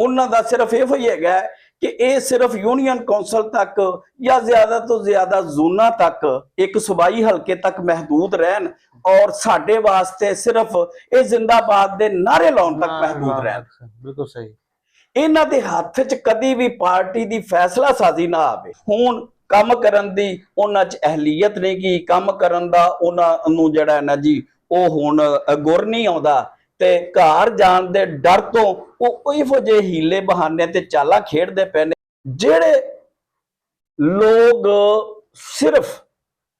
ਉਹਨਾਂ ਦਾ ਸਿਰਫ ਇਹੋ ਹੀ ਹੈਗਾ ਕਿ ਇਹ ਸਿਰਫ ਯੂਨੀਅਨ ਕੌਂਸਲ ਤੱਕ ਜਾਂ ਜ਼ਿਆਦਾ ਤੋਂ ਜ਼ਿਆਦਾ ਜ਼ੋਨਾਂ ਤੱਕ ਇੱਕ ਸੂਬਾਈ ਹਲਕੇ ਤੱਕ ਮਹਦੂਦ ਰਹਿਣ ਔਰ ਸਾਡੇ ਵਾਸਤੇ ਸਿਰਫ ਇਹ ਜ਼ਿੰਦਾਬਾਦ ਦੇ ਨਾਰੇ ਲਾਉਣ ਤੱਕ ਮਹਦੂਦ ਰਹਿਣ। ਬਿਲਕੁਲ ਸਹੀ। ਇਹਨਾਂ ਦੇ ਹੱਥ 'ਚ ਕਦੀ ਵੀ ਪਾਰਟੀ ਦੀ ਫੈਸਲਾ ਸਾਜ਼ੀ ਨਾ ਆਵੇ। ਹੁਣ ਕੰਮ ਕਰਨ ਦੀ ਉਹਨਾਂ 'ਚ ਅਹਲੀਅਤ ਨਹੀਂ ਗੀ, ਕੰਮ ਕਰਨ ਦਾ ਉਹਨਾਂ ਨੂੰ ਜਿਹੜਾ ਹੈ ਨਾ ਜੀ ਉਹ ਹੁਣ ਗੁਰ ਨਹੀਂ ਆਉਂਦਾ ਤੇ ਘਰ ਜਾਣ ਦੇ ਡਰ ਤੋਂ ਉਹ ਇਹੋ ਜਿਹੇ ਹੀਲੇ ਬਹਾਨੇ ਤੇ ਚਾਲਾਂ ਖੇਡਦੇ ਪਏ ਨੇ ਜਿਹੜੇ ਲੋਕ ਸਿਰਫ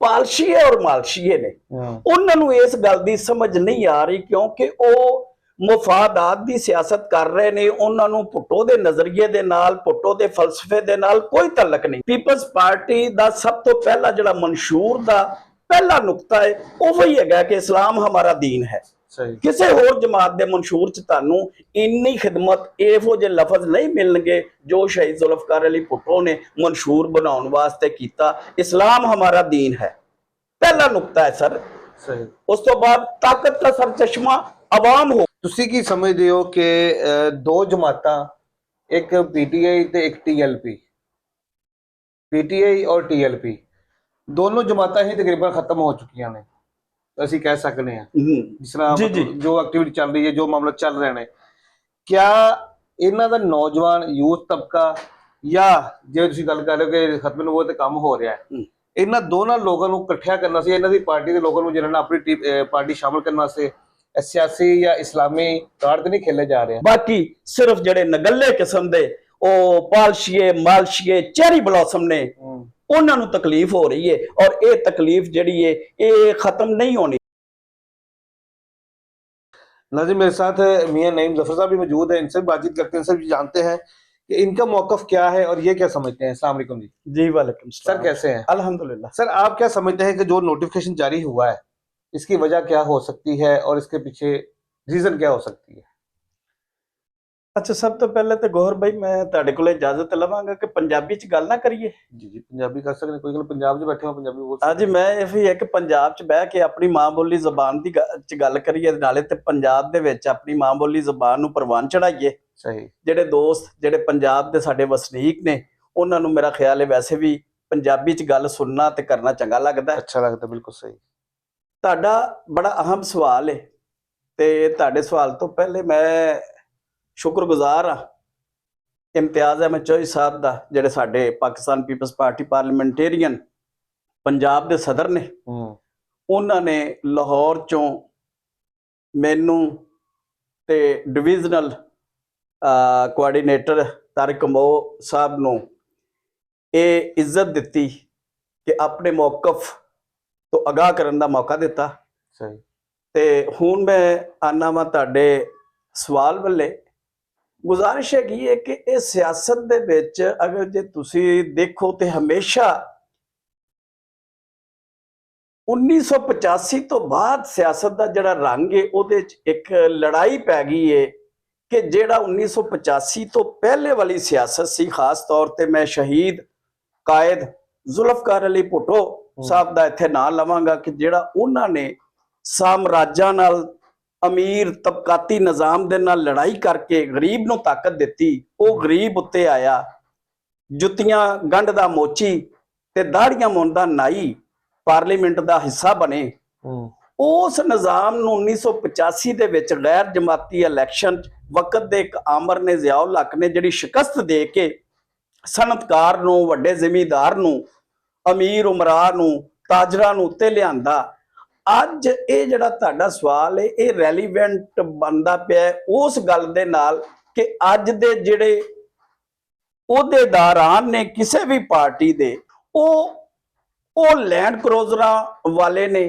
ਪਾਲਸ਼ੀਏ ਔਰ ਮਾਲਸ਼ੀਏ ਨੇ। ਉਹਨਾਂ ਨੂੰ ਇਸ ਗੱਲ ਦੀ ਸਮਝ ਨਹੀਂ ਆ ਰਹੀ ਕਿਉਂਕਿ ਉਹ ਮੁਫਾਦਾਤ ਦੀ ਸਿਆਸਤ ਕਰ ਰਹੇ ਨੇ। ਉਹਨਾਂ ਨੂੰ ਭੁੱਟੋ ਦੇ ਨਜ਼ਰੀਏ ਦੇ ਨਾਲ, ਭੁੱਟੋ ਦੇ ਫਲਸਫੇ ਦੇ ਨਾਲ ਕੋਈ ਤਾਲੁਕ ਨਹੀਂ। ਪੀਪਲਸ ਪਾਰਟੀ ਦਾ ਸਭ ਤੋਂ ਪਹਿਲਾ ਜਿਹੜਾ ਮਨਸ਼ੂਰ ਦਾ ਪਹਿਲਾ ਨੁਕਤਾ ਹੈ ਉਹ ਹੀ ਹੈਗਾ ਕਿ ਇਸਲਾਮ ਹਮਾਰਾ ਦੀਨ ਹੈ। ਕਿਸੇ ਹੋਰ ਜਮਾਤ ਦੇ ਮਨਸ਼ੂਰ ਚ ਤੁਹਾਨੂੰ ਇੰਨੀ ਖਿਦਮਤ ਇਹੋ ਜਿਹੇ ਲਫ਼ਜ਼ ਨਹੀਂ ਮਿਲਣਗੇ ਜੋ ਸ਼ਹੀਦ ਜ਼ੁਲਫਕਾਰ ਅਲੀ ਭੁੱਟੋ ਨੇ ਮਨਸ਼ੂਰ ਬਣਾਉਣ ਵਾਸਤੇ ਕੀਤਾ। ਇਸਲਾਮ ਹਮਾਰਾ ਦੀਨ ਹੈ, ਪਹਿਲਾ ਨੁਕਤਾ ਹੈ ਸਰ। ਉਸ ਤੋਂ ਬਾਅਦ ਤਾਕਤ ਦਾ ਸਰਚਸ਼ਮਾ ਆਵਾਮ ਹੋ। ਤੁਸੀਂ ਕੀ ਸਮਝਦੇ ਹੋ ਕਿ ਦੋ ਜਮਾਤਾਂ, ਇੱਕ ਪੀਟੀਆਈ ਤੇ ਇੱਕ ਟੀਐਲਪੀ, ਪੀਟੀਆਈ ਔਰ ਟੀਐਲਪੀ ਦੋਨੋਂ ਜਮਾਤਾਂ ਹੀ ਤਕਰੀਬਨ ਖਤਮ ਹੋ ਚੁੱਕੀਆਂ ਨੇ, ਅਸੀਂ ਕਹਿ ਸਕਦੇ ਹਾਂ। ਜਿਸ ਤਰ੍ਹਾਂ ਜੋ ਐਕਟੀਵਿਟੀ ਚੱਲ ਰਹੀ ਹੈ, ਜੋ ਮਾਮਲਾ ਚੱਲ ਰਹੇ ਨੇ, ਕਿਆ ਇਹਨਾਂ ਦਾ ਨੌਜਵਾਨ ਯੂਥ ਤਬਕਾ ਜਾਂ ਜੇ ਤੁਸੀਂ ਗੱਲ ਕਰ ਰਹੇ ਹੋ ਕਿ ਖਤਮ ਨੂੰ ਉਹ ਤੇ ਕੰਮ ਹੋ ਰਿਹਾ ਹੈ, ਇਹਨਾਂ ਦੋਨਾਂ ਲੋਕਾਂ ਨੂੰ ਇਕੱਠਿਆ ਕਰਨਾ ਸੀ, ਇਹਨਾਂ ਦੀ ਪਾਰਟੀ ਦੇ ਲੋਕਾਂ ਨੂੰ ਜਿਹਨਾਂ ਨੇ ਆਪਣੀ ਪਾਰਟੀ ਸ਼ਾਮਲ ਕਰਨ ਵਾਸਤੇ ਸਿਆਸੀ ਜਾਂ ਇਸਲਾਮੀ ਕਾਰਡ ਨਹੀਂ ਖੇਲੇ ਜਾ ਰਹੇ। ਬਾਕੀ ਸਿਰਫ ਜਿਹੜੇ ਨਗੱਲੇ ਕਿਸਮ ਦੇ ਉਹ ਪਾਲਸ਼ੀਏ ਮਾਲਸ਼ੀਏ ਚੈਰੀ ਬਲੌਸਮ ਨੇ ਉਹਨਾਂ ਨੂੰ ਤਕਲੀਫ ਹੋ ਰਹੀ ਹੈ और ये तकलीफ जड़ी है ये खत्म नहीं होनी। नाज़रीन मेरे साथ मियां नईम ज़फ़र साहब भी मौजूद है, इनसे बातचीत करते हैं, सर जानते हैं कि इनका मौक़िफ़ क्या है और ये क्या समझते हैं। अस्सलाम वालेकुम जी। जी वालेकुम सर, कैसे हैं? अल्हम्दुलिल्लाह। सर आप क्या समझते हैं कि जो नोटिफिकेशन जारी हुआ है इसकी वजह क्या हो सकती है और इसके पीछे रीज़न क्या हो सकती है? अच्छा, सब तो पहले तो गौहर भाई मैं तुहाडे कोल इजाजत लवांगा कि पंजाबी च गल ना करिए। जी जी, पंजाबी कर सकते, कोई गल पंजाब च बैठे हो पंजाबी बोल। हाँ जी, मैं ये है कि पंजाब च बह के अपनी मां बोली ज़बान दी च गल करिए, नाले ते पंजाब दे विच अपनी मां बोली ज़बान नूं परवान चढ़ाइए। सही। जिहड़े दोस्त जिहड़े पंजाब दे साडे वसनीक ने उन्हां नूं मेरा ख्याल है वैसे भी पंजाबी च गल सुनना ते करना चंगा लगदा है। अच्छा लगदा, बिल्कुल सही। तुहाडा बड़ा अहम सवाल है ते तुहाडे सवाल तो पहले मैं शुक्रगुजार हाँ इम्तियाज़ अहमद चौधरी साहब का, जिहड़े साडे पाकिस्तान पीपल्स पार्टी पार्लीमेंटेरियन पंजाब के सदर ने। उन्होंने लाहौर चों मैनू ते डिविजनल कोआर्डीनेटर तारिक कमो साहब नूं ये इज्जत दिती कि अपने मौकफ तो आगाह करने का मौका दिता। सही। ते हुण मैं आना वा तुहाडे सवाल वाले। गुजारिश है कि इस सियासत दे विच अगर जे तुसी देखो तो हमेशा 1985 तो बाद सियासत का जिहड़ा रंग है उहदे च एक लड़ाई पै गई है कि जिहड़ा 1985 तो पहले वाली सियासत सी, खास तौर पर मैं शहीद कायद जुल्फकार अली भुट्टो साहब का इत्थे नाम लवांगा कि जिहड़ा उन्होंने साम्राज्यां नाल अमीर तबकाती निज़ाम दे नाल लड़ाई करके गरीब नूं ताकत दिती, वो गरीब उत्ते आया, जुत्तियां गंढ दा मोची ते दाड़ियां मुंडदा नाई पार्लीमेंट दा हिस्सा बने। उस निज़ाम नूं 1985 दे विच गैर जमाती इलैक्शन वक्त दे एक आमर ने ज़ियाउल हक ने जिहड़ी शिकस्त दे के सनतकार नूं, वड्डे ज़मींदार नूं, अमीर उमरा नूं, ताजरा नूं उत्ते लिआंदा। अज ये जिहड़ा तुहाडा सवाल है ये रैलीवेंट बनदा पिया उस गल दे नाल कि अज दे जिहड़े अहुदेदारान ने किसी भी पार्टी दे ओ लैंड क्रूजरां वाले ने,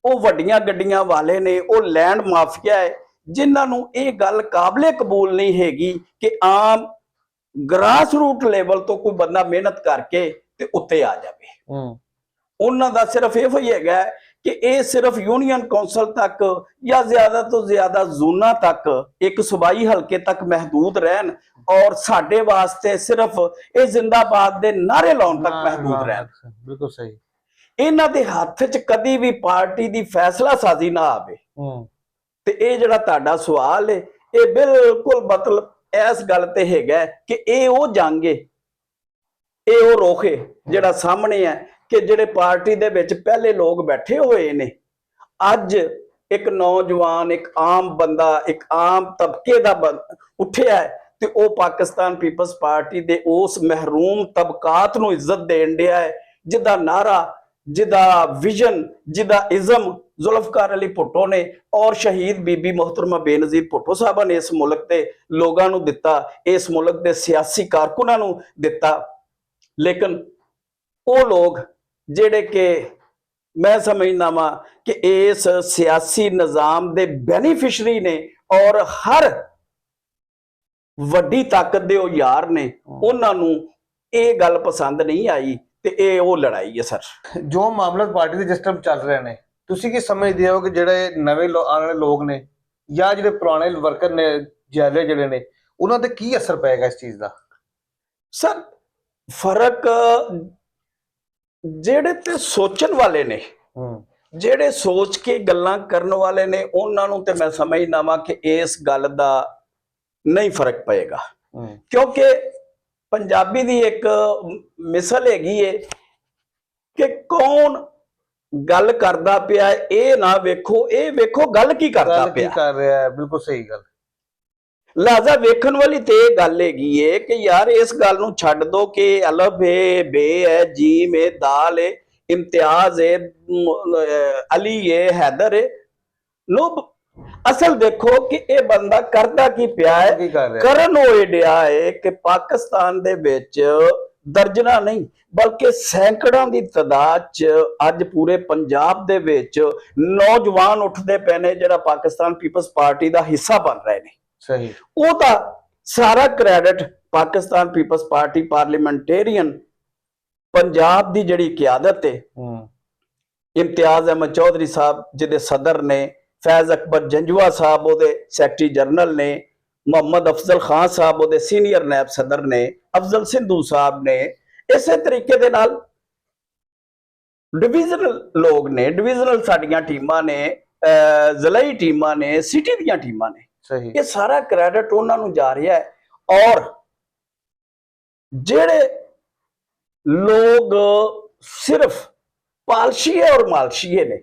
ओ वड्डियां गड्डियां वाले ने, ओ लैंड माफिया है जिन्हां नूं ये गल काबिले कबूल नहीं हैगी कि आम ग्रास रूट लेवल तो कोई बंदा मेहनत करके ते उत्ते आ जाए। उन्हां दा सिर्फ इहो ही हैगा कि ये सिर्फ यूनियन कौंसल तक या ज्यादा तो ज्यादा जोना तक एक सूबाई हल्के तक महदूद रहन और साडे वास्ते सिर्फ ये जिंदाबाद दे नारे लाउण तक महदूद रहन। बिल्कुल सही। इन्हां दे हत्थ च कदी भी पार्टी दी फैसला साजी ना आवे। ते ये जिहड़ा तुहाडा सवाल है ये बिल्कुल मतलब ਇਸ ਗੱਲ ਤੇ ਹੈਗਾ ਕਿ ਇਹ ਉਹ ਜੰਗ ਏ, ਇਹ ਉਹ ਰੋਖ ਏ ਜਿਹੜਾ ਸਾਹਮਣੇ ਹੈ ਕਿ ਜਿਹੜੇ ਪਾਰਟੀ ਦੇ ਵਿੱਚ ਪਹਿਲੇ ਲੋਕ ਬੈਠੇ ਹੋਏ ਨੇ, ਅੱਜ ਇੱਕ ਨੌਜਵਾਨ, ਇੱਕ ਆਮ ਬੰਦਾ, ਇੱਕ ਆਮ ਤਬਕੇ ਦਾ ਉੱਠਿਆ ਹੈ ਤੇ ਉਹ ਪਾਕਿਸਤਾਨ ਪੀਪਲਸ ਪਾਰਟੀ ਦੇ ਉਸ ਮਹਿਰੂਮ ਤਬਕਾਤ ਨੂੰ ਇੱਜ਼ਤ ਦੇਣ ਡਿਆ ਹੈ, ਜਿਹਦਾ ਨਾਰਾ, ਜਿਹਦਾ ਵਿਜ਼ਨ, ਜਿਹਦਾ ਇਜ਼ਮ ਜ਼ੁਲਫਕਾਰ ਅਲੀ ਭੁੱਟੋ ਨੇ ਔਰ ਸ਼ਹੀਦ ਬੀਬੀ ਮੁਹਤਰਮਾ ਬੇਨਜ਼ੀਰ ਭੁੱਟੋ ਸਾਹਿਬਾਂ ਨੇ ਇਸ ਮੁਲਕ ਦੇ ਲੋਕਾਂ ਨੂੰ ਦਿੱਤਾ, ਇਸ ਮੁਲਕ ਦੇ ਸਿਆਸੀ ਕਾਰਕੁਨਾਂ ਨੂੰ ਦਿੱਤਾ। ਲੇਕਿਨ ਉਹ ਲੋਕ ਜਿਹੜੇ ਕਿ ਮੈਂ ਸਮਝਦਾ ਵਾਂ ਕਿ ਇਸ ਸਿਆਸੀ ਨਿਜ਼ਾਮ ਦੇ ਬੈਨੀਫਿਸ਼ਰੀ ਨੇ ਔਰ ਹਰ ਵੱਡੀ ਤਾਕਤ ਦੇ ਉਹ ਯਾਰ ਨੇ, ਉਹਨਾਂ ਨੂੰ ਇਹ ਗੱਲ ਪਸੰਦ ਨਹੀਂ ਆਈ ਤੇ ਇਹ ਉਹ ਲੜਾਈ ਹੈ ਸਰ। ਜੋ ਮਾਮਲਾ ਪਾਰਟੀ ਦੇ ਜਿਸ ਟਾਈਮ ਚੱਲ ਰਹੇ ਨੇ, ਤੁਸੀਂ ਕੀ ਸਮਝਦੇ ਹੋ ਕਿ ਜਿਹੜੇ ਨਵੇਂ ਆਉਣ ਵਾਲੇ ਲੋਕ ਨੇ ਜਾਂ ਜਿਹੜੇ ਪੁਰਾਣੇ ਵਰਕਰ ਨੇ, ਜਿਹੜੇ ਜਿਹੜੇ ਨੇ, ਉਹਨਾਂ ਤੇ ਕੀ ਅਸਰ ਪਏਗਾ ਇਸ ਚੀਜ਼ ਦਾ? ਸਰ ਫਰਕ ਜਿਹੜੇ ਤੇ ਸੋਚਣ ਵਾਲੇ ਨੇ, ਜਿਹੜੇ ਸੋਚ ਕੇ ਗੱਲਾਂ ਕਰਨ ਵਾਲੇ ਨੇ, ਉਹਨਾਂ ਨੂੰ ਤੇ ਮੈਂ ਸਮਝਦਾ ਵਾਂ ਕਿ ਇਸ ਗੱਲ ਦਾ ਨਹੀਂ ਫਰਕ ਪਏਗਾ, ਕਿਉਂਕਿ ਪੰਜਾਬੀ ਦੀ ਇੱਕ ਮਿਸਲ ਹੈਗੀ ਏ ਕਿ ਕੌਣ ਗੱਲ ਕਰਦਾ ਪਿਆ ਇਹ ਨਾ ਵੇਖੋ, ਇਹ ਵੇਖੋ ਗੱਲ ਕੀ ਕਰਦਾ ਪਿਆ, ਕੀ ਕਰ ਰਿਹਾ ਹੈ। ਬਿਲਕੁਲ ਸਹੀ ਗੱਲ। ਲਿਹਾਜ਼ਾ ਵੇਖਣ ਵਾਲੀ ਤੇ ਇਹ ਗੱਲ ਹੈਗੀ ਏ ਕਿ ਯਾਰ ਇਸ ਗੱਲ ਨੂੰ ਛੱਡ ਦੋ ਕਿ ਅਲਫ ਏ, ਬੇ ਹੈ, ਜੀਮ ਏ, ਦਾਲ ਏ, ਇਮਤਿਆਜ਼ ਏ, ਅਲੀ ਏ, ਹੈਦਰ ਏ, ਲੋ ਅਸਲ ਦੇਖੋ ਕਿ ਇਹ ਬੰਦਾ ਕਰਦਾ ਕੀ ਪਿਆ ਹੈ। ਕਰਨ ਹੋਏ ਡਿਆ ਹੈ ਕਿ ਪਾਕਿਸਤਾਨ ਦੇ ਵਿੱਚ ਦਰਜਨਾਂ ਨਹੀਂ ਬਲਕਿ ਸੈਂਕੜਾਂ ਦੀ ਤਾਦਾਦ 'ਚ ਅੱਜ ਪੂਰੇ ਪੰਜਾਬ ਦੇ ਵਿੱਚ ਨੌਜਵਾਨ ਉੱਠਦੇ ਪਏ ਨੇ ਜਿਹੜਾ ਪਾਕਿਸਤਾਨ ਪੀਪਲਸ ਪਾਰਟੀ ਦਾ ਹਿੱਸਾ ਬਣ ਰਹੇ ਨੇ। ਸਹੀ। ਉਹਦਾ ਸਾਰਾ credit Pakistan Peoples Party Parliamentarians Punjab ਦੀ ਜਿਹੜੀ ਕਿਆਦਤ ਹੈ, ਇਮਤਿਆਜ਼ ਅਹਿਮਦ ਚੌਧਰੀ ਸਾਹਿਬ ਜਿਹਦੇ ਸਦਰ ਨੇ, फैज अकबर जंजुआ साहब ਉਹਦੇ ਸੈਕਟਰੀ ਜਨਰਲ ਨੇ, ਮੁਹੰਮਦ ਅਫਜ਼ਲ ਖਾਨ ਸਾਹਿਬ ਉਹਦੇ ਸੀਨੀਅਰ ਨਾਇਬ ਸਦਰ ਨੇ, ਅਫਜ਼ਲ ਸਿੰਧੂ ਸਾਹਿਬ ਨੇ, ਇਸੇ ਤਰੀਕੇ ਦੇ ਨਾਲ ਡਿਵੀਜ਼ਨਲ ਲੋਕ ਨੇ, ਡਿਵੀਜ਼ਨਲ ਸਾਡੀਆਂ ਟੀਮਾਂ ਨੇ, ਜ਼ਿਲ੍ਹੀ ਟੀਮਾਂ ਨੇ, ਸਿਟੀ ਦੀਆਂ ਟੀਮਾਂ ਨੇ। ਸਹੀ। ਇਹ ਸਾਰਾ ਕ੍ਰੈਡਿਟ ਉਹਨਾਂ ਨੂੰ ਜਾ ਰਿਹਾ ਹੈ ਔਰ ਜਿਹੜੇ ਲੋਕ ਸਿਰਫ ਪਾਲਸ਼ੀਏ ਔਰ ਮਾਲਸ਼ੀਏ ਨੇ,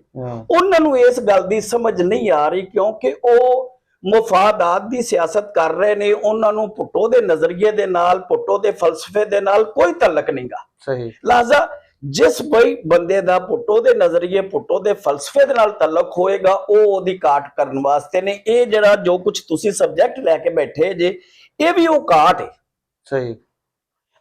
ਉਹਨਾਂ ਨੂੰ ਇਸ ਗੱਲ ਦੀ ਸਮਝ ਨਹੀਂ ਆ ਰਹੀ ਕਿਉਂਕਿ ਉਹ ਮੁਫਾਦਾਤ ਦੀ ਸਿਆਸਤ ਕਰ ਰਹੇ ਨੇ। ਉਹਨਾਂ ਨੂੰ ਭੁੱਟੋ ਦੇ ਨਜ਼ਰੀਏ ਦੇ ਨਾਲ, ਭੁੱਟੋ ਦੇ ਫਲਸਫੇ ਦੇ ਨਾਲ ਕੋਈ ਤਾਲੁਕ ਨਹੀਂਗਾ। ਸਹੀ। ਲਿਹਾਜ਼ਾ ਜਿਸ ਬਈ ਬੰਦੇ ਦਾ ਭੁੱਟੋ ਦੇ ਨਜ਼ਰੀਏ, ਭੁੱਟੋ ਦੇ ਫਲਸਫੇ ਦੇ ਨਾਲ ਤਾਲੁਕ ਹੋਏਗਾ, ਉਹ ਉਹਦੀ ਕਾਟ ਕਰਨ ਵਾਸਤੇ ਨੇ। ਇਹ ਜਿਹੜਾ ਜੋ ਕੁਝ ਤੁਸੀਂ ਸਬਜੈਕਟ ਲੈ ਕੇ ਬੈਠੇ ਜੇ, ਇਹ ਵੀ ਉਹ ਕਾਟ ਹੈ। ਸਹੀ।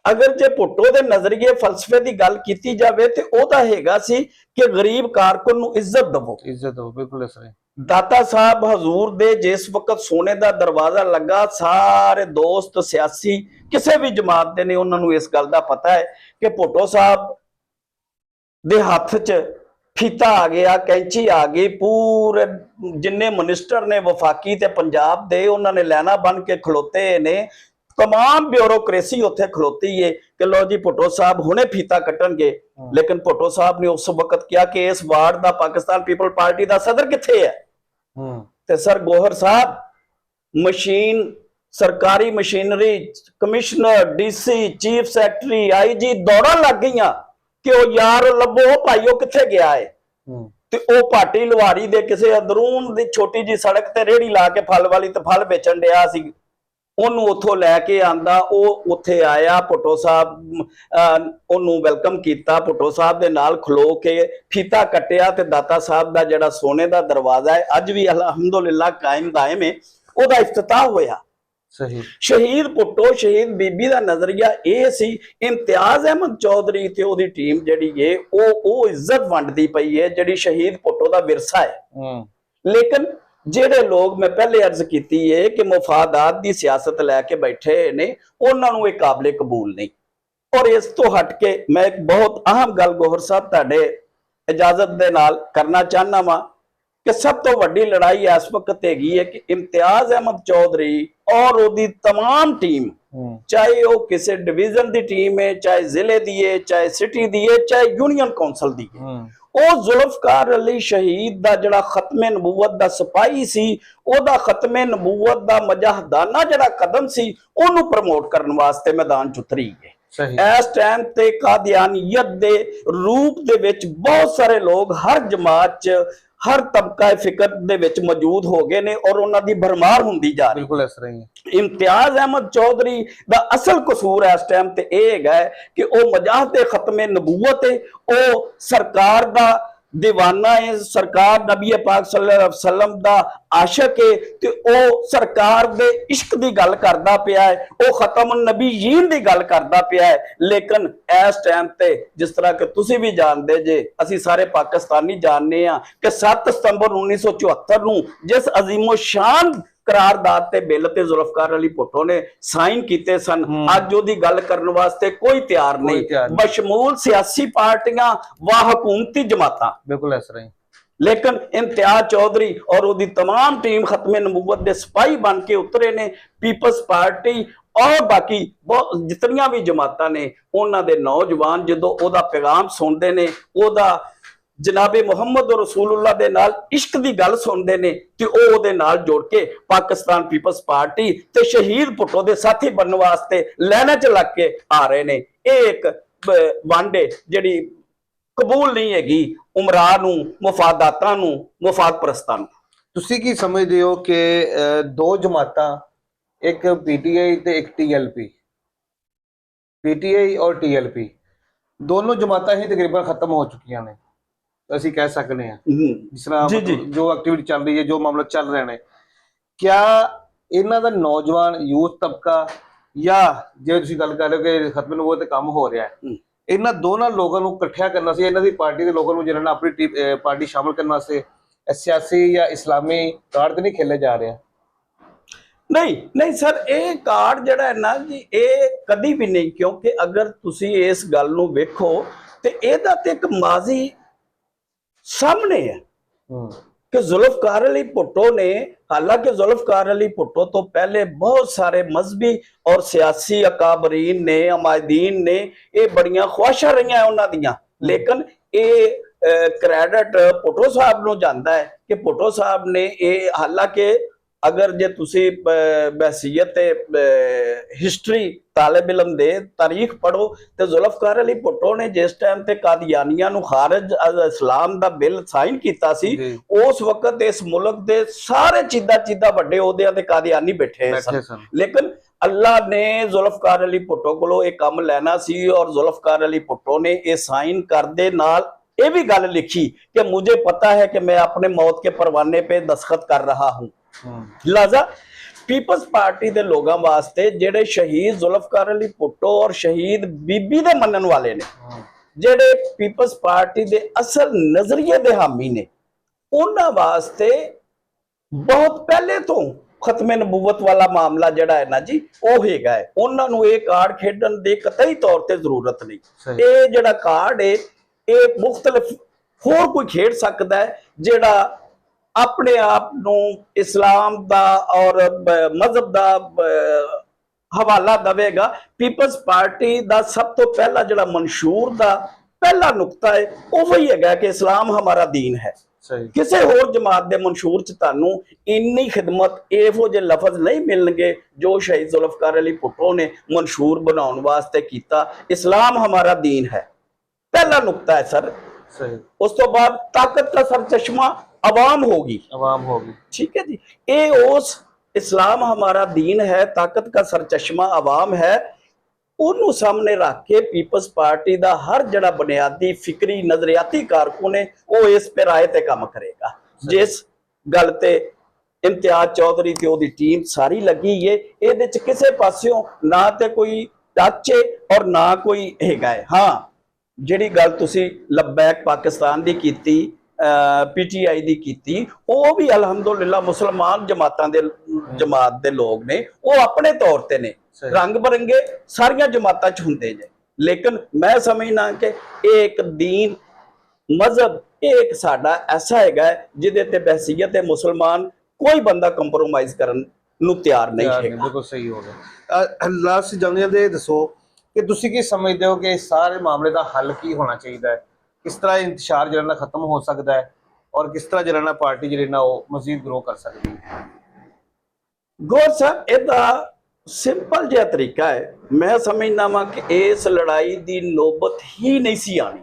ਅਗਰ ਜੇ ਭੁੱਟੋ ਦੇ ਨਜ਼ਰੀਏ ਫਲਸਫੇ ਦੀ ਗੱਲ ਕੀਤੀ ਜਾਵੇ ਤੇ ਉਹ ਤਾਂ ਹੈਗਾ ਸੀ ਕਿ ਗਰੀਬ ਕਾਰਕੁਨ ਨੂੰ ਇੱਜ਼ਤ ਦਵੋ, ਇੱਜ਼ਤ ਦਵੋ। ਬਿਲਕੁਲ ਸਹੀ। ਦਾਤਾ ਸਾਹਿਬ ਹਜ਼ੂਰ ਦੇ ਜਿਸ ਵਕਤ ਸੋਨੇ ਦਾ ਦਰਵਾਜ਼ਾ ਲੱਗਾ, ਸਾਰੇ ਦੋਸਤ ਸਿਆਸੀ ਕਿਸੇ ਵੀ ਜਮਾਤ ਦੇ ਨੇ, ਉਹਨਾਂ ਨੂੰ ਇਸ ਗੱਲ ਦਾ ਪਤਾ ਹੈ ਕਿ ਭੁੱਟੋ ਸਾਹਿਬ ਦੇ ਹੱਥ 'ਚ ਫੀਤਾ ਆ ਗਿਆ, ਕੈਂਚੀ ਆ ਗਈ, ਪੂਰੇ ਜਿੰਨੇ ਮਿਨਿਸਟਰ ਨੇ ਵਫਾਕੀ ਤੇ ਪੰਜਾਬ ਦੇ, ਉਹਨਾਂ ਨੇ ਲੈਣਾ ਬਣ ਕੇ ਖਲੋਤੇ ਨੇ। तमाम ब्यूरोक्रेसी उत्थे खलोती है कि लो जी भुट्टो साहब हुणे फीता कट्टणगे, लेकिन भुट्टो साहब ने उस वक्त क्या कि इस वार्ड दा पाकिस्तान पीपल पार्टी दा सदर किथे है? ते सर गोहर साहब मशीन, सरकारी machinery, commissioner, DC, chief secretary, IG दौड़ा लग गईयां कि ओ यार लभो भाई ओ किथे गया है। ते ओ भाटी लुहारी दे किसे अंदरून दी छोटी जी सड़क ते रेहड़ी ला के फल वाली ते फल बेचण डिया सी, ਉਹਨੂੰ ਉੱਥੋਂ ਲੈ ਕੇ ਆਂਦਾ, ਉਹ ਉੱਥੇ ਆਇਆ, ਭੁੱਟੋ ਸਾਹਿਬ ਉਹਨੂੰ ਵੈਲਕਮ ਕੀਤਾ, ਭੁੱਟੋ ਸਾਹਿਬ ਦੇ ਨਾਲ ਖਲੋ ਕੇ ਫੀਤਾ ਕੱਟਿਆ ਤੇ ਦਾਤਾ ਸਾਹਿਬ ਦਾ ਜਿਹੜਾ ਸੋਨੇ ਦਾ ਦਰਵਾਜ਼ਾ ਹੈ ਅੱਜ ਵੀ ਅਲਹਮਦੁਲਿਲਾ ਕਾਇਮ ਦਾਇਮ ਹੈ, ਉਹਦਾ ਇਫਤਤਾਹ ਹੋਇਆ। ਸਹੀ। ਸ਼ਹੀਦ ਭੁੱਟੋ, ਸ਼ਹੀਦ ਬੀਬੀ ਦਾ ਨਜ਼ਰੀਆ ਇਹ ਸੀ, ਇਮਤਿਆਜ਼ ਅਹਿਮਦ ਚੌਧਰੀ ਤੇ ਉਹਦੀ ਟੀਮ ਜਿਹੜੀ ਹੈ ਉਹ ਇੱਜ਼ਤ ਵੰਡਦੀ ਪਈ ਹੈ ਜਿਹੜੀ ਸ਼ਹੀਦ ਭੁੱਟੋ ਦਾ ਵਿਰਸਾ ਹੈ। ਲੇਕਿਨ ਜਿਹੜੇ ਲੋਕ ਮੈਂ ਪਹਿਲੇ ਅਰਜ਼ ਕੀਤੀ ਹੈ ਕਿ ਮੁਫਾਦਾਤ ਦੀ ਸਿਆਸਤ ਲੈ ਕੇ ਬੈਠੇ ਨੇ, ਉਹਨਾਂ ਨੂੰ ਇਹ ਕਾਬਲੇ ਕਬੂਲ ਨਹੀਂ। ਔਰ ਇਸ ਤੋਂ ਹਟ ਕੇ ਮੈਂ ਇੱਕ ਬਹੁਤ ਅਹਿਮ ਗੱਲ ਗੋਹਰ ਸਾਹਿਬ ਤੁਹਾਡੇ ਇਜਾਜ਼ਤ ਦੇ ਨਾਲ ਕਰਨਾ ਚਾਹੁੰਦਾ ਵਾਂ ਕਿ ਸਭ ਤੋਂ ਵੱਡੀ ਲੜਾਈ ਇਸ ਵਕਤ ਹੈਗੀ ਹੈ ਕਿ ਇਮਤਿਆਜ਼ ਅਹਿਮਦ ਚੌਧਰੀ ਔਰ ਉਹਦੀ तमाम ਟੀਮ, ਚਾਹੇ ਉਹ ਕਿਸੇ ਡਿਵੀਜ਼ਨ ਦੀ ਟੀਮ ਹੈ, ਚਾਹੇ ਜ਼ਿਲ੍ਹੇ ਦੀ ਹੈ, ਚਾਹੇ ਸਿਟੀ ਦੀ ਹੈ, ਚਾਹੇ ਯੂਨੀਅਨ ਕੌਂਸਲ ਦੀ ਹੈ, ਉਹ ਜ਼ੁਲਫਕਾਰ ਅਲੀ ਸ਼ਹੀਦ ਦਾ ਜਿਹੜਾ ਖਤਮੇ ਨਬੂਵਤ ਦਾ ਸਿਪਾਹੀ ਸੀ, ਉਹਦਾ ਖਤਮੇ ਨਬੂਵਤ ਦਾ ਮਜਾਹਦਾਨਾ ਜਿਹੜਾ ਕਦਮ ਸੀ, ਉਹਨੂੰ ਪ੍ਰਮੋਟ ਕਰਨ ਵਾਸਤੇ ਮੈਦਾਨ ਚ ਉਤਰੀ ਹੈ। ਇਸ ਟਾਈਮ ਤੇ ਕਾਦੀਆਨੀਅਤ ਦੇ ਰੂਪ ਦੇ ਵਿੱਚ ਬਹੁਤ ਸਾਰੇ ਲੋਕ ਹਰ ਜਮਾਤ ਚ, ਹਰ ਤਬਕਾ ਫਿਕਰ ਦੇ ਵਿੱਚ ਮੌਜੂਦ ਹੋ ਗਏ ਨੇ ਔਰ ਉਹਨਾਂ ਦੀ ਭਰਮਾਰ ਹੁੰਦੀ ਜਾ ਰਹੀ। ਬਿਲਕੁਲ ਇਸ ਤਰ੍ਹਾਂ ਹੀ ਇਮਤਿਆਜ਼ ਅਹਿਮਦ ਚੌਧਰੀ ਦਾ ਅਸਲ ਕਸੂਰ ਇਸ ਟਾਈਮ ਤੇ ਇਹ ਹੈਗਾ ਕਿ ਉਹ ਮਜਾਹਦੇ ਖਤਮੇ ਨਬੂਵਤ ਹੈ, ਉਹ ਸਰਕਾਰ ਦਾ दीवाना है, सरकार नबी पाक सल्लल्लाहु अलैहि वसल्लम दा आशिक है, ते ओ सरकार दे इश्क दी गल करदा पिया है, ओ खतमुन नबीयीन दी गल करदा पिया है। लेकिन इस टाइम ते जिस तरह के तुसी भी जानदे जे, असी सारे पाकिस्तानी जानने आ कि 7 सितंबर 1974 नूं जिस अजीमो शान करारदाद ते बिल ते जुल्फकार अली भुट्टो ने साइन कीते सन, अज ओदी गल करन वास्ते कोई तैयार नहीं, बशमूल सियासी पार्टियां व हुकूमती जमातां। बिल्कुल इस तरह ही। लेकिन इम्तियाज चौधरी और ओदी तमाम टीम खत्मे नबूवत दे सिपाही बन के उतरे ने। पीपल्स पार्टी और बाकी जितनियां भी जमातां ने, उन्हां दे नौजवान जदों ओदा पैगाम सुनदे ने, ओदा जनाबे मुहम्मद और रसूलुल्लाह दे नाल इश्क दी गल सुनदे ने, ते ओ ओदे नाल जोड़ के पाकिस्तान पीपल्स पार्टी ते शहीद भुट्टो दे साथी बनने वास्ते लाइनां च लग के आ रहे ने। ये एक वांडे जिहड़ी कबूल नहीं हैगी उमराह नूं, मुफादातां नूं, मुफाद परस्तां नूं। तुसीं की समझदे हो कि दो जमातां, एक पीटीआई ते एक टीएलपी, पीटीआई और टीएलपी दोनों जमातां ही तकरीबन खत्म हो चुकियां ने, ਅਸੀਂ ਕਹਿ ਸਕਨੇ ਆ। ਜਿਸ ਤਰ੍ਹਾਂ ਜੋ ਐਕਟੀਵਿਟੀ ਚੱਲ ਰਹੀ ਹੈ, ਜੋ ਮਾਮਲਾ ਚੱਲ ਰਹੇ ਨੇ, ਕਿਆ ਇਹਨਾਂ ਦਾ ਨੌਜਵਾਨ ਯੂਥ ਤਬਕਾ ਜਾਂ ਜੇ ਤੁਸੀਂ ਗੱਲ ਕਰ ਰਹੇ ਹੋ ਕਿ ਖਤਮ ਨੂੰ ਉਹ ਤੇ ਕੰਮ ਹੋ ਰਿਹਾ ਹੈ, ਇਹਨਾਂ ਦੋਨਾਂ ਲੋਕਾਂ ਨੂੰ ਇਕੱਠਿਆ ਕਰਨਾ ਸੀ, ਇਹਨਾਂ ਦੀ ਪਾਰਟੀ ਦੇ ਲੋਕਾਂ ਨੂੰ ਜਿਹਨਾਂ ਨੇ ਆਪਣੀ ਪਾਰਟੀ ਸ਼ਾਮਲ ਕਰਨ ਵਾਸਤੇ ਸਿਆਸੀ ਜਾਂ ਇਸਲਾਮੀ ਕਾਰਡ ਤੇ ਨਹੀਂ ਖੇਲੇ ਜਾ ਰਿਹਾ? नहीं नहीं सर, ये कार्ड ਜਿਹੜਾ ਹੈ ਨਾ ਜੀ, ਇਹ ਕਦੀ ਵੀ ਨਹੀਂ, ਕਿਉਂਕਿ ਅਗਰ ਤੁਸੀਂ ਇਸ ਗੱਲ ਨੂੰ ਵੇਖੋ ਤੇ ਇਹਦਾ ਤੇ ਇੱਕ ਮਾਜ਼ੀ सामने है कि जुल्फकार अली भुट्टो ने, हालांकि जुल्फकार अली भुट्टो तो पहले बहुत सारे मजहबी और सियासी अकाबरीन ने, अमायदीन ने, ये बड़ियां ख्वाहिशां रही उन्हां दियां, लेकिन ये क्रेडिट भुट्टो साहब नूं जांदा है कि भुट्टो साहब ने ये, हालांकि अगर जे तुसी बहसीयत हिस्टरी तालिब इलम दे तारीख पढ़ो तो जुल्फकार अली भुट्टो ने जिस टाइम ते कादियानियां नूं खारिज इस्लाम दा बिल साइन कीता सी, उस वक्त इस मुल्क दे सारे चीदा वड्डे ओहदियां ते कादियानी बैठे सन। लेकिन अल्लाह ने जुल्फकार अली भुट्टो कोलों ये काम लेना सी और जुल्फकार अली भुट्टो ने ये साइन कर दे नाल ये भी गल लिखी कि मुझे पता है कि मैं अपने मौत के परवाने पे दस्तखत कर रहा हूं। लिहाजा पीपल्स पार्टी के लोगों वास्ते जेडे शहीद जुल्फकार अली भुट्टो और शहीद बीबी दे मनन वाले ने, जेडे पीपल्स पार्टी दे असल नजरिए दे हामी ने, उन्हां वास्ते बहुत पहले तो खत्मे नबूवत वाला मामला जड़ा है ना जी, वो हैगा है। उन्हां नूं ये कार्ड खेडन दी कतई तौर ते जरूरत नहीं। ये जड़ा कार्ड है ये मुख्तलिफ होर कोई खेड सकदा है जेड़ा अपने आप नूं इस्लाम दा और मजहब दा हवाला देवेगा। पीपल्स पार्टी दा सब तो पहला जड़ा मंशूर दा पहला नुकता है वो वही है कि इस्लाम हमारा दीन है। किसी होर जमात दे मंशूर च तानू इन्नी खिदमत इहो जे लफज नहीं मिलणगे जो शहीद जुल्फकार अली भुट्टो ने मंशूर बनाउण वास्ते कीता। इस्लाम हमारा दीन है, पहला नुकता है सर। उस तो बाद ताकत का सरचश्मा अवाम होगी, ठीक है जी। ये उस इस्लाम हमारा दीन है, ताकत का सरचश्मा अवाम है, उन्होंने सामने रख के पीपल्स पार्टी दा हर जड़ा बुनियादी फिक्री नजरियाती कारकुन है वो इस पे राय ते काम करेगा। जिस गल ते इम्तियाज चौधरी ते ओदी टीम सारी लगी है, इहदे च किसे पास्यों ना ते कोई टच है और ना कोई हैगा है। हाँ, जिहड़ी गल तुसी लबैक पाकिस्तान दी कीती, पीटीआई दी कीती, वो भी अलहमदुलिल्लाह मुसलमान जमात दे लोग ने, वो अपने तौर ते ने, रंग बरंगे सारियां जमातां च हुंदे ने। लेकिन मैं समझना कि एक दीन मजहब एक साडा ऐसा हैगा जिहदे ते बहसीयत मुसलमान कोई बंदा कंप्रोमाइज करन नूं तैयार नहीं है। बिल्कुल सही हो गया। लास्ट जानने दे दसो कि तुसी की समझदे हो कि इस सारे मामले का हल की होना चाहिए है ਕਿਸ ਤਰ੍ਹਾਂ ਇੰਤਸ਼ਾਰ ਜਿਹੜਾ ਨਾ ਖਤਮ ਹੋ ਸਕਦਾ ਹੈ ਔਰ ਕਿਸ ਤਰ੍ਹਾਂ ਜਿਹੜਾ ਨਾ ਪਾਰਟੀ ਜਿਹੜੀ ਨਾ ਉਹ ਮਜ਼ੀਦ ਗਰੋ ਕਰ ਸਕਦੀ ਹੈ? ਗੌਰ ਸਾਹਿਬ, ਇਹਦਾ ਸਿੰਪਲ ਜਿਹਾ ਤਰੀਕਾ ਹੈ। ਮੈਂ ਸਮਝਦਾ ਵਾਂ ਕਿ ਇਸ ਲੜਾਈ ਦੀ ਨੌਬਤ ਹੀ ਨਹੀਂ ਸੀ ਆਣੀ।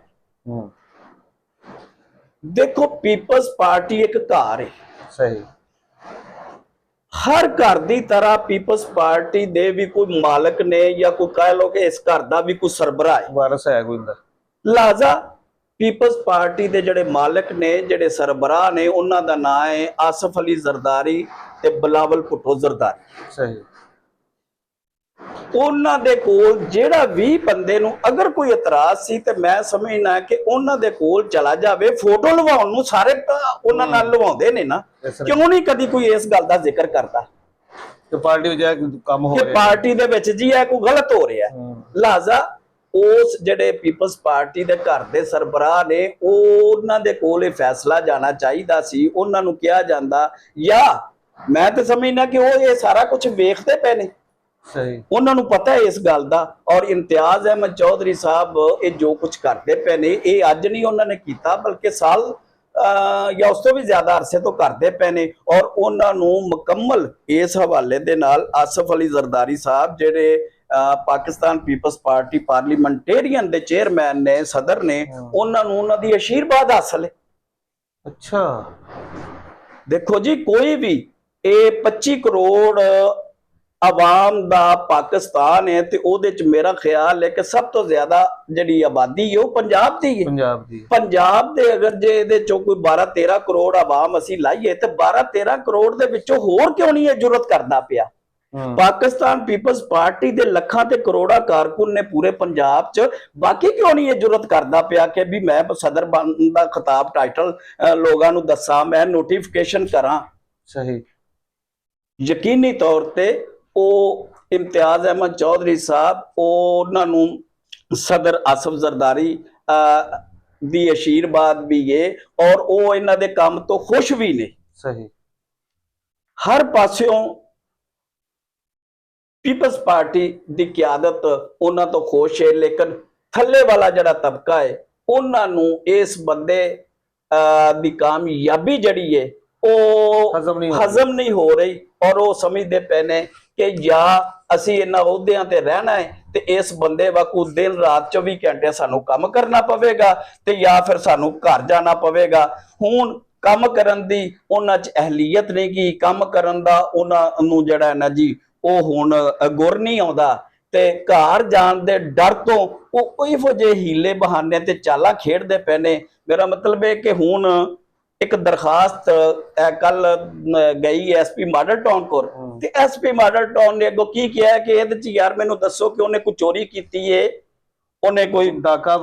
ਦੇਖੋ, ਪੀਪਲਸ ਪਾਰਟੀ ਇੱਕ ਘਰ ਹੈ। ਸਹੀ। ਹਰ ਘਰ ਦੀ ਤਰ੍ਹਾਂ ਪੀਪਲਸ ਪਾਰਟੀ ਦੇ ਵੀ ਕੋਈ ਮਾਲਕ ਨੇ, ਜਾਂ ਕੋਈ ਕਹਿ ਲੋ ਕਿ ਇਸ ਘਰ ਦਾ ਵੀ ਕੋਈ ਸਰਬਰਾਹ ਹੈ, ਵਾਰਸ ਹੈ ਕੋਈ ਅੰਦਰ। ਲਿਹਾਜ਼ਾ ਪੀਪਲਸ ਪਾਰਟੀ ਦੇ ਜਿਹੜੇ ਮਾਲਕ ਨੇ, ਜਿਹੜੇ ਸਰਬਰਾਹ ਨੇ, ਉਹਨਾਂ ਦਾ ਨਾਂ ਹੈ ਆਸਫ ਅਲੀ ਜ਼ਰਦਾਰੀ ਤੇ ਬਿਲਾਵਲ ਭੁੱਟੋ ਜ਼ਰਦਾਰੀ। ਸਹੀ। ਉਹਨਾਂ ਦੇ ਕੋਲ ਜਿਹੜਾ ਵੀ ਬੰਦੇ ਨੂੰ ਅਗਰ ਕੋਈ ਇਤਰਾਜ਼ ਸੀ ਤੇ ਮੈਂ ਸਮਝਣਾ ਕਿ ਉਹਨਾਂ ਦੇ ਕੋਲ ਚਲਾ ਜਾਵੇ। ਫੋਟੋ ਲਵਾਉਣ ਨੂੰ ਸਾਰੇ ਉਹਨਾਂ ਨਾਲ ਲਵਾਉਂਦੇ ਨੇ ਨਾ, ਕਿਉਂ ਨਹੀਂ ਕਦੀ ਕੋਈ ਇਸ ਗੱਲ ਦਾ ਜ਼ਿਕਰ ਕਰਦਾ ਕਿ ਪਾਰਟੀ ਵਿੱਚ ਇਹ ਕੰਮ ਹੋ ਕਿ ਰਿਹਾ, ਪਾਰਟੀ ਦੇ ਵਿੱਚ ਜੀ ਇਹ ਕੋਈ ਗਲਤ ਹੋ ਰਿਹਾ। ਲਿਹਾਜ਼ਾ ਉਸ ਜਿਹੜੇ ਪੀਪਲਸ ਪਾਰਟੀ ਦੇ ਘਰ ਦੇ ਸਰਬਰਾਹ ਨੇ, ਉਹਨਾਂ ਦੇ ਕੋਲ ਇਹ ਫੈਸਲਾ ਜਾਣਾ ਚਾਹੀਦਾ ਸੀ। ਉਹਨਾਂ ਨੂੰ ਕਿਹਾ ਜਾਂਦਾ, ਜਾਂ ਮੈਂ ਤਾਂ ਸਮਝਣਾ ਕਿ ਉਹ ਇਹ ਸਾਰਾ ਕੁਝ ਵੇਖਦੇ ਪਏ ਨੇ। ਸਹੀ। ਉਹਨਾਂ ਨੂੰ ਪਤਾ ਹੈ ਇਸ ਗੱਲ ਦਾ। ਔਰ ਇਮਤਿਆਜ਼ ਅਹਿਮਦ ਚੌਧਰੀ ਸਾਹਿਬ ਇਹ ਜੋ ਕੁਝ ਕਰਦੇ ਪਏ ਨੇ, ਇਹ ਅੱਜ ਨਹੀਂ ਉਹਨਾਂ ਨੇ ਕੀਤਾ, ਬਲਕਿ ਸਾਲ ਜਾਂ ਉਸ ਤੋਂ ਵੀ ਜ਼ਿਆਦਾ ਅਰਸੇ ਤੋਂ ਕਰਦੇ ਪਏ ਨੇ। ਔਰ ਉਹਨਾਂ ਨੂੰ ਮੁਕੰਮਲ ਇਸ ਹਵਾਲੇ ਦੇ ਨਾਲ ਆਸਫ ਅਲੀ ਜ਼ਰਦਾਰੀ ਸਾਹਿਬ, ਜਿਹੜੇ ਪਾਕਿਸਤਾਨ ਪੀਪਲਸ ਪਾਰਟੀ ਪਾਰਲੀਮੈਂਟੇਰੀਅਨ ਦੇ ਚੇਅਰਮੈਨ ਨੇ, ਸਦਰ ਨੇ, ਉਹਨਾਂ ਨੂੰ ਉਹਨਾਂ ਦੀ ਅਸ਼ੀਰਵਾਦ ਹਾਸਲ ਹੈ। ਅੱਛਾ। ਦੇਖੋ ਜੀ, ਕੋਈ ਵੀ ਇਹ 25 ਕਰੋੜ ਆਵਾਮ ਦਾ ਪਾਕਿਸਤਾਨ ਹੈ ਤੇ ਉਹਦੇ ਚ ਮੇਰਾ ਖਿਆਲ ਹੈ ਕਿ ਸਭ ਤੋਂ ਜ਼ਿਆਦਾ ਜਿਹੜੀ ਆਬਾਦੀ ਹੈ ਉਹ ਪੰਜਾਬ ਦੀ ਹੈ। ਪੰਜਾਬ ਦੇ ਅਗਰ ਜੇ ਇਹਦੇ ਚੋਂ ਕੋਈ 12-13 ਕਰੋੜ ਆਵਾਮ ਅਸੀਂ ਲਾਈਏ ਤੇ 12-13 ਕਰੋੜ ਦੇ ਵਿੱਚੋਂ ਹੋਰ ਕਿਉਂ ਨਹੀਂ ਇਹ ਜੁਰਤ ਕਰਦਾ ਪਿਆ? ਪਾਕਿਸਤਾਨ ਪੀਪਲਸ ਪਾਰਟੀ ਦੇ ਲੱਖਾਂ ਤੇ ਕਰੋੜਾਂ ਕਾਰਕੁਨ ਨੇ ਪੂਰੇ ਪੰਜਾਬ ਚ, ਬਾਕੀ ਕਿਉਂ ਨਹੀਂ ਇਹ ਜੁਰਤ ਕਰਦਾ ਪਿਆ ਕਿ ਵੀ ਮੈਂ ਸਦਰ ਬਣਨ ਦਾ ਖਿਤਾਬ ਟਾਈਟਲ ਲੋਕਾਂ ਨੂੰ ਦੱਸਾਂ, ਮੈਂ ਨੋਟੀਫਿਕੇਸ਼ਨ ਕਰਾਂ? ਸਹੀ। ਯਕੀਨੀ ਤੌਰ ਤੇ ਉਹ ਇਮਤਿਆਜ਼ ਅਹਿਮਦ ਚੌਧਰੀ ਸਾਹਿਬ, ਉਹਨਾਂ ਨੂੰ ਸਦਰ ਆਸਫ ਜ਼ਰਦਾਰੀ ਦੀ ਅਸ਼ੀਰਵਾਦ ਵੀ ਹੈ ਔਰ ਉਹ ਇਹਨਾਂ ਦੇ ਕੰਮ ਤੋਂ ਖੁਸ਼ ਵੀ ਨੇ। ਸਹੀ। ਹਰ ਪਾਸਿਓਂ ਪੀਪਲਸ ਪਾਰਟੀ ਦੀ ਕਿਆਦਤ ਉਹਨਾਂ ਤੋਂ ਖੁਸ਼ ਹੈ, ਲੇਕਿਨ ਥੱਲੇ ਵਾਲਾ ਜਿਹੜਾ ਤਬਕਾ ਹੈ, ਉਹਨਾਂ ਨੂੰ ਇਸ ਬੰਦੇ ਦੀ ਕਾਮਯਾਬੀ ਜਿਹੜੀ ਹੈ ਉਹ ਹਜ਼ਮ ਨਹੀਂ ਹੋ ਰਹੀ। ਔਰ ਉਹ ਸਮਝਦੇ ਪਏ ਨੇ ਕਿ ਜਾਂ ਅਸੀਂ ਇਹਨਾਂ ਅਹੁਦਿਆਂ ਤੇ ਰਹਿਣਾ ਹੈ ਤੇ ਇਸ ਬੰਦੇ ਵਾਂਗੂ ਦਿਨ ਰਾਤ 24 ਘੰਟੇ ਸਾਨੂੰ ਕੰਮ ਕਰਨਾ ਪਵੇਗਾ, ਤੇ ਜਾਂ ਫਿਰ ਸਾਨੂੰ ਘਰ ਜਾਣਾ ਪਵੇਗਾ। ਹੁਣ ਕੰਮ ਕਰਨ ਦੀ ਉਹਨਾਂ 'ਚ ਅਹਲੀਅਤ ਨਹੀਂ ਗੀ, ਕੰਮ ਕਰਨ ਦਾ ਉਹਨਾਂ ਨੂੰ ਜਿਹੜਾ ਹੈ ਨਾ ਜੀ ਉਹ ਹੁਣ ਗੁਰ ਨਹੀਂ ਆਉਂਦਾ, ਤੇ ਘਰ ਜਾਣ ਦੇ ਡਰ ਤੋਂ ਉਹ ਇਹੋ ਜਿਹੇ ਹੀਲੇ ਬਹਾਨੇ ਤੇ ਚਾਲਾਂ ਖੇਡਦੇ ਪਏ ਨੇ। ਮੇਰਾ ਮਤਲਬ ਹੈ ਕਿ ਹੁਣ ਇੱਕ ਦਰਖਾਸਤ ਕੱਲ ਗਈ ਐਸਪੀ ਮਾਡਲ ਟਾਊਨ ਕੋਲ, ਤੇ ਐਸਪੀ ਮਾਡਲ ਟਾਊਨ ਨੇ ਅੱਗੋਂ ਕੀ ਕਿਹਾ ਕਿ ਇਹਦੇ ਚ ਯਾਰ ਮੈਨੂੰ ਦੱਸੋ ਕਿ ਉਹਨੇ ਕੋਈ ਚੋਰੀ ਕੀਤੀ ਏ, ਉਹਨੇ ਕੋਈ ਡਾਕਾ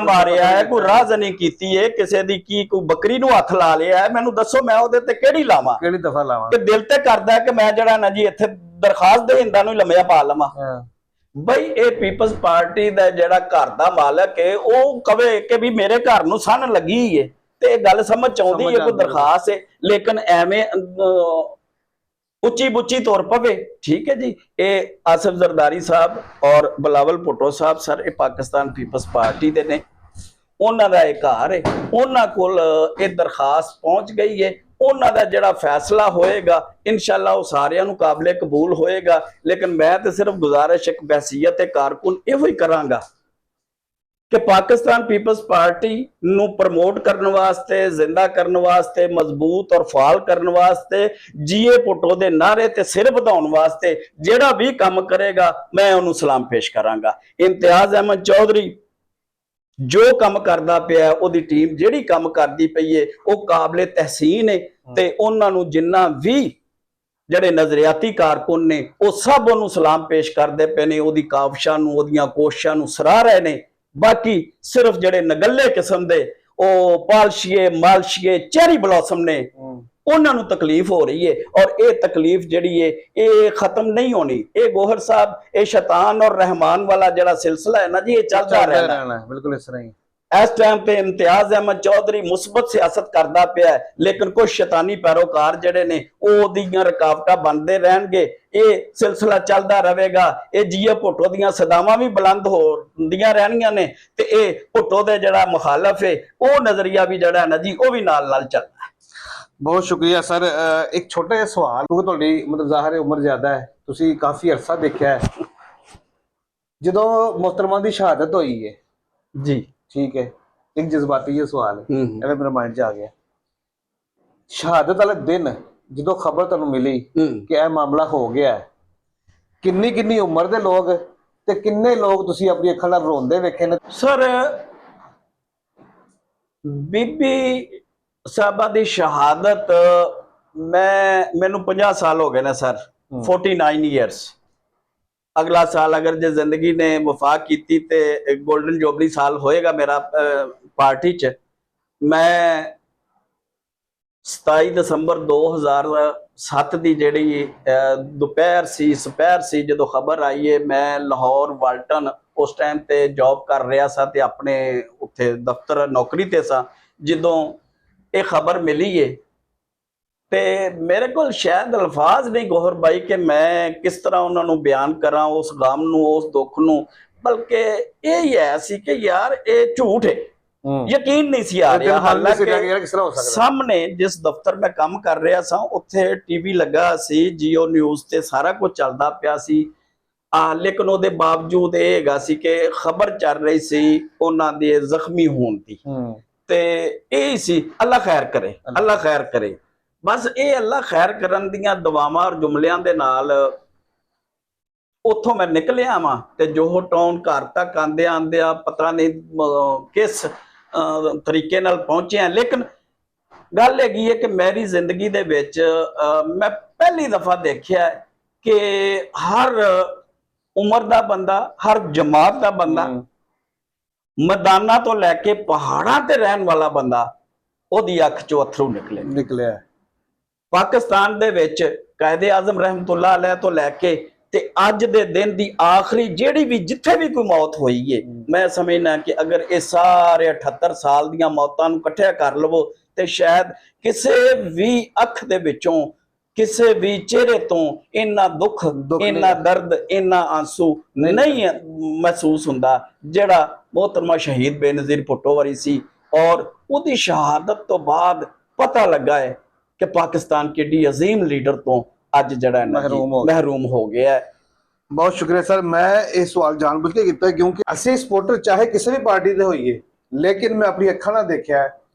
ਮਾਰਿਆ ਹੈ, ਕੋਈ ਰਾਹਜ਼ਨੀ ਕੀਤੀ ਹੈ, ਕਿਸੇ ਦੀ ਕੀ ਕੋਈ ਬੱਕਰੀ ਨੂੰ ਹੱਥ ਲਾ ਲਿਆ ਹੈ, ਮੈਨੂੰ ਦੱਸੋ ਮੈਂ ਉਹਦੇ ਤੇ ਕਿਹੜੀ ਲਾਵਾਂ, ਕਿਹੜੀ ਦਫਾ ਲਾਵਾਂ? ਤੇ ਦਿਲ ਤੇ ਕਰਦਾ ਕਿ ਮੈਂ ਜਿਹੜਾ ਨਾ ਜੀ ਇੱਥੇ ਦਰਖਾਸਤ ਦੇ ਹਿੰਦਾਂ ਨੂੰ ਲੰਮਿਆ ਪਾ ਲਵਾਂ। ਬਈ ਇਹ ਪੀਪਲਸ ਪਾਰਟੀ ਦਾ ਜਿਹੜਾ ਘਰ ਦਾ ਮਾਲਕ ਹੈ ਉਹ ਕਵੇ ਕਿ ਵੀ ਮੇਰੇ ਘਰ ਨੂੰ ਸੰਨ ਲੱਗੀ ਹੈ, ਤੇ ਇਹ ਗੱਲ ਸਮਝ ਆਉਂਦੀ ਹੈ ਕੋਈ ਦਰਖਾਸਤ ਹੈ, ਲੇਕਿਨ ਐਵੇਂ ਉੱਚੀ ਬੁੱਚੀ ਤੌਰ ਪਵੇ। ਠੀਕ ਹੈ ਜੀ, ਇਹ ਆਸਫ ਜ਼ਰਦਾਰੀ ਸਾਹਿਬ ਔਰ ਬਿਲਾਵਲ ਭੁੱਟੋ ਸਾਹਿਬ ਸਰ ਇਹ ਪਾਕਿਸਤਾਨ ਪੀਪਲਸ ਪਾਰਟੀ ਦੇ ਨੇ, ਉਹਨਾਂ ਦਾ ਇਹ ਘਰ ਹੈ, ਉਹਨਾਂ ਕੋਲ ਇਹ ਦਰਖਾਸਤ ਪਹੁੰਚ ਗਈ ਹੈ। ਉਹਨਾਂ ਦਾ ਜਿਹੜਾ ਫੈਸਲਾ ਹੋਏਗਾ ਇਨਸ਼ਾਅੱਲਾ ਉਹ ਸਾਰਿਆਂ ਨੂੰ ਕਾਬਲੇ ਕਬੂਲ ਹੋਏਗਾ। ਲੇਕਿਨ ਮੈਂ ਤੇ ਸਿਰਫ ਗੁਜ਼ਾਰਿਸ਼ ਇੱਕ ਬਹਿਸੀਅਤ ਕਾਰਕੁਨ ਇਹੋ ਹੀ ਕਰਾਂਗਾ ਕਿ ਪਾਕਿਸਤਾਨ ਪੀਪਲਸ ਪਾਰਟੀ ਨੂੰ ਪ੍ਰਮੋਟ ਕਰਨ ਵਾਸਤੇ, ਜ਼ਿੰਦਾ ਕਰਨ ਵਾਸਤੇ, ਮਜ਼ਬੂਤ ਔਰ ਫਾਲ ਕਰਨ ਵਾਸਤੇ, ਜੀਏ ਭੁੱਟੋ ਦੇ ਨਾਰੇ ਤੇ ਸਿਰ ਵਧਾਉਣ ਵਾਸਤੇ ਜਿਹੜਾ ਵੀ ਕੰਮ ਕਰੇਗਾ ਮੈਂ ਉਹਨੂੰ ਸਲਾਮ ਪੇਸ਼ ਕਰਾਂਗਾ। ਇਮਤਿਆਜ਼ ਅਹਿਮਦ ਚੌਧਰੀ ਜੋ ਕੰਮ ਕਰਦਾ ਪਿਆ, ਉਹਦੀ ਟੀਮ ਜਿਹੜੀ ਕੰਮ ਕਰਦੀ ਪਈ ਹੈ ਉਹ ਕਾਬਲੇ ਤਹਿਸੀਨ ਹੈ, ਤੇ ਉਹਨਾਂ ਨੂੰ ਜਿੰਨਾ ਵੀ ਜਿਹੜੇ ਨਜ਼ਰਿਆਤੀ ਕਾਰਕੁਨ ਨੇ ਉਹ ਸਭ ਉਹਨੂੰ ਸਲਾਮ ਪੇਸ਼ ਕਰਦੇ ਪਏ ਨੇ, ਉਹਦੀ ਕਾਬਸ਼ਾਂ ਨੂੰ, ਉਹਦੀਆਂ ਕੋਸ਼ਿਸ਼ਾਂ ਨੂੰ ਸਰਾਹ ਰਹੇ ਨੇ। ਬਾਕੀ ਸਿਰਫ ਜਿਹੜੇ ਨਗੱਲੇ ਕਿਸਮ ਦੇ ਉਹ ਪਾਲਸ਼ੀਏ ਮਾਲਸ਼ੀਏ ਚੈਰੀ ਬਲੌਸਮ ਨੇ, ਉਹਨਾਂ ਨੂੰ ਤਕਲੀਫ ਹੋ ਰਹੀ ਹੈ, ਔਰ ਇਹ ਤਕਲੀਫ ਜਿਹੜੀ ਹੈ ਇਹ ਖਤਮ ਨਹੀਂ ਹੋਣੀ। ਇਹ ਗੋਹਰ ਸਾਹਿਬ, ਇਹ ਸ਼ੈਤਾਨ ਔਰ ਰਹਿਮਾਨ ਵਾਲਾ ਜਿਹੜਾ ਸਿਲਸਿਲਾ ਹੈ ਨਾ ਜੀ, ਇਹ ਚੱਲਦਾ ਰਹਿਣਾ। ਬਿਲਕੁਲ ਇਸ ਤਰ੍ਹਾਂ ਹੀ ਇਸ ਟਾਈਮ ਤੇ ਇਮਤਿਆਜ਼ ਅਹਿਮਦ ਚੌਧਰੀ ਮੁਸਬਤ ਸਿਆਸਤ ਕਰਦਾ ਪਿਆ ਹੈ, ਲੇਕਿਨ ਕੁਝ ਸ਼ੈਤਾਨੀ ਪੈਰੋਕਾਰ ਜਿਹੜੇ ਨੇ ਉਹ ਉਹਦੀਆਂ ਰੁਕਾਵਟਾਂ ਬਣਦੇ ਰਹਿਣਗੇ। ਇਹ ਸਿਲਸਿਲਾ ਚੱਲਦਾ ਰਹੇਗਾ। ਇਹ ਜੀਏ ਭੁੱਟੋ ਦੀਆਂ ਸਦਾਵਾਂ ਵੀ ਬੁਲੰਦ ਹੁੰਦੀਆਂ ਰਹਿਣੀਆਂ ਨੇ ਤੇ ਇਹ ਭੁੱਟੋ ਦੇ ਜਿਹੜਾ ਮੁਖਾਲਫ ਹੈ ਉਹ ਨਜ਼ਰੀਆ ਵੀ ਜਿਹੜਾ ਨਾ ਜੀ ਉਹ ਵੀ ਨਾਲ ਨਾਲ ਚੱਲਦਾ ਹੈ। ਬਹੁਤ ਸ਼ੁਕਰੀਆ ਸਰ। ਇੱਕ ਛੋਟਾ ਜਿਹਾ ਸਵਾਲ, ਕਿਉਂਕਿ ਤੁਹਾਡੀ ਮਤਲਬ ਜ਼ਾਹਿਰ ਹੈ ਉਮਰ ਜ਼ਿਆਦਾ ਹੈ, ਤੁਸੀਂ ਕਾਫੀ ਅਰਸਾ ਦੇਖਿਆ ਹੈ। ਜਦੋਂ ਮੁਹਤਰਮਾ ਦੀ ਸ਼ਹਾਦਤ ਹੋਈ ਹੈ ਜੀ, ਠੀਕ ਹੈ, ਇੱਕ ਜਜ਼ਬਾਤੀ ਜਿਹਾ ਸਵਾਲ ਹੈ, ਐਵੇਂ ਮੇਰੇ ਮਾਈਂਡ 'ਚ ਆ ਗਿਆ। ਸ਼ਹਾਦਤ ਵਾਲੇ ਦਿਨ ਜਦੋਂ ਖਬਰ ਤੁਹਾਨੂੰ ਮਿਲੀ ਕਿ ਇਹ ਮਾਮਲਾ ਹੋ ਗਿਆ ਹੈ, ਕਿੰਨੀ ਉਮਰ ਦੇ ਲੋਕ ਤੇ ਕਿੰਨੇ ਲੋਕ ਤੁਸੀਂ ਆਪਣੀ ਅੱਖਾਂ ਨਾਲ ਰੋਂਦੇ ਵੇਖੇ ਨੇ? ਸਰ, ਬੀਬੀ ਸਾਹਿਬਾ ਦੀ ਸ਼ਹਾਦਤ ਮੈਨੂੰ 50 ਸਾਲ ਹੋ ਗਏ ਨੇ ਸਰ, 49 ਇਅਰਸ। ਅਗਲਾ ਸਾਲ ਅਗਰ ਜੇ ਜ਼ਿੰਦਗੀ ਨੇ ਵਫਾ ਕੀਤੀ ਤੇ ਗੋਲਡਨ ਜੁਬਲੀ ਸਾਲ ਹੋਏਗਾ ਮੇਰਾ ਪਾਰਟੀ 'ਚ। ਮੈਂ 27 ਦਸੰਬਰ 2007 ਦੀ ਜਿਹੜੀ ਦੁਪਹਿਰ ਸੀ ਜਦੋਂ ਖਬਰ ਆਈ ਹੈ, ਮੈਂ ਲਾਹੌਰ ਵਾਲਟਨ ਉਸ ਟਾਈਮ ਤੇ ਜੌਬ ਕਰ ਰਿਹਾ ਸਾਂ ਤੇ ਆਪਣੇ ਉੱਥੇ ਦਫ਼ਤਰ ਨੌਕਰੀ ਤੇ ਸਾਂ। ਜਦੋਂ ਇਹ ਖਬਰ ਮਿਲੀ ਹੈ ਤੇ ਮੇਰੇ ਕੋਲ ਸ਼ਾਇਦ ਅਲਫਾਜ਼ ਨਹੀਂ ਗੋਹਰ ਬਾਈ ਕਿ ਮੈਂ ਕਿਸ ਤਰ੍ਹਾਂ ਉਹਨਾਂ ਨੂੰ ਬਿਆਨ ਕਰਾਂ, ਉਸ ਗਮ ਨੂੰ, ਉਸ ਦੁੱਖ ਨੂੰ। ਬਲਕਿ ਇਹ ਹੀ ਹੈ ਸੀ ਕਿ ਯਾਰ ਇਹ ਝੂਠ ਹੈ, ਯਕੀਨ ਨਹੀਂ ਸੀ ਆ ਰਿਹਾ। ਹਾਲਾਂਕਿ ਸਾਹਮਣੇ ਜਿਸ ਦਫ਼ਤਰ ਮੈਂ ਕੰਮ ਕਰ ਰਿਹਾ ਸਾਂ ਉੱਥੇ ਟੀਵੀ ਲੱਗਾ ਸੀ, ਜੀਓ ਨਿਊਜ਼ ਤੇ ਸਾਰਾ ਕੁਝ ਚੱਲਦਾ ਪਿਆ ਸੀ। ਲੇਕਿਨ ਉਹਦੇ ਬਾਵਜੂਦ ਇਹ ਹੈਗਾ ਸੀ ਕਿ ਖਬਰ ਚੱਲ ਰਹੀ ਸੀ ਉਹਨਾਂ ਦੇ ਜ਼ਖਮੀ ਹੋਣ ਦੀ। ਤੇ ਇਹ ਸੀ, ਅੱਲਾ ਖੈਰ ਕਰੇ, ਅੱਲਾ ਖੈਰ ਕਰੇ। ਬਸ ਇਹ ਅੱਲਾ ਖੈਰ ਕਰਨ ਦੀਆਂ ਦੁਆਵਾਂ ਔਰ ਜੁਮਲਿਆਂ ਦੇ ਨਾਲ ਉੱਥੋਂ ਮੈਂ ਨਿਕਲਿਆ ਵਾਂ ਤੇ ਜੋਹਰ ਟਾਊਨ ਘਰ ਤੱਕ ਆਂਦਿਆਂ ਪਤਾ ਨਹੀਂ ਕਿਸ ਤਰੀਕੇ ਨਾਲ ਪਹੁੰਚਿਆ। ਲੇਕਿਨ ਗੱਲ ਹੈਗੀ ਹੈ ਕਿ ਮੇਰੀ ਜ਼ਿੰਦਗੀ ਦੇ ਵਿੱਚ ਮੈਂ ਪਹਿਲੀ ਦਫਾ ਦੇਖਿਆ ਕਿ ਹਰ ਉਮਰ ਦਾ ਬੰਦਾ, ਹਰ ਜਮਾਤ ਦਾ ਬੰਦਾ, ਮੈਦਾਨਾਂ ਤੋਂ ਲੈ ਕੇ ਪਹਾੜਾਂ ਤੇ ਰਹਿਣ ਵਾਲਾ ਬੰਦਾ, ਉਹਦੀ ਅੱਖ ਚੋਂ ਅਥਰੂ ਨਿਕਲਿਆ। ਪਾਕਿਸਤਾਨ ਦੇ ਵਿੱਚ ਕਾਇਦੇ ਆਜ਼ਮ ਰਹਿਮਤੁल्लाह अलैह ਤੋਂ ਲੈ ਕੇ ਤੇ ਅੱਜ ਦੇ ਦਿਨ ਦੀ ਆਖਰੀ ਜਿਹੜੀ ਵੀ ਜਿੱਥੇ ਵੀ ਕੋਈ ਮੌਤ ਹੋਈ ਹੈ, ਮੈਂ ਸਮਝਣਾ ਕਿ ਅਗਰ ਇਹ ਸਾਰੇ 78 ਸਾਲ ਦੀਆਂ ਮੌਤਾਂ ਨੂੰ ਇਕੱਠਿਆ ਕਰ ਲਵੋ ਤੇ ਸ਼ਾਇਦ ਕਿਸੇ ਵੀ ਅੱਖ ਦੇ ਵਿੱਚੋਂ, ਕਿਸੇ ਵੀ ਚਿਹਰੇ ਤੋਂ ਇੰਨਾ ਦੁੱਖ, ਇੰਨਾ ਦਰਦ, ਇੰਨਾ ਆਂਸੂ ਨਹੀਂ ਮਹਿਸੂਸ ਹੁੰਦਾ ਜਿਹੜਾ मोहतरमा शहीद बेनज़ीर भुट्टो वारी सी। और उसकी शहादत तो बाद पता लगा है कि पाकिस्तान के अजीम लीडर तो अज जड़ा महरूम हो गया है। बहुत शुक्रिया सर। मैं ये सवाल जानबूझ के किया क्योंकि असी सपोर्टर चाहे किसी भी पार्टी के होइए, लेकिन मैं अपनी अखां नाल देखिया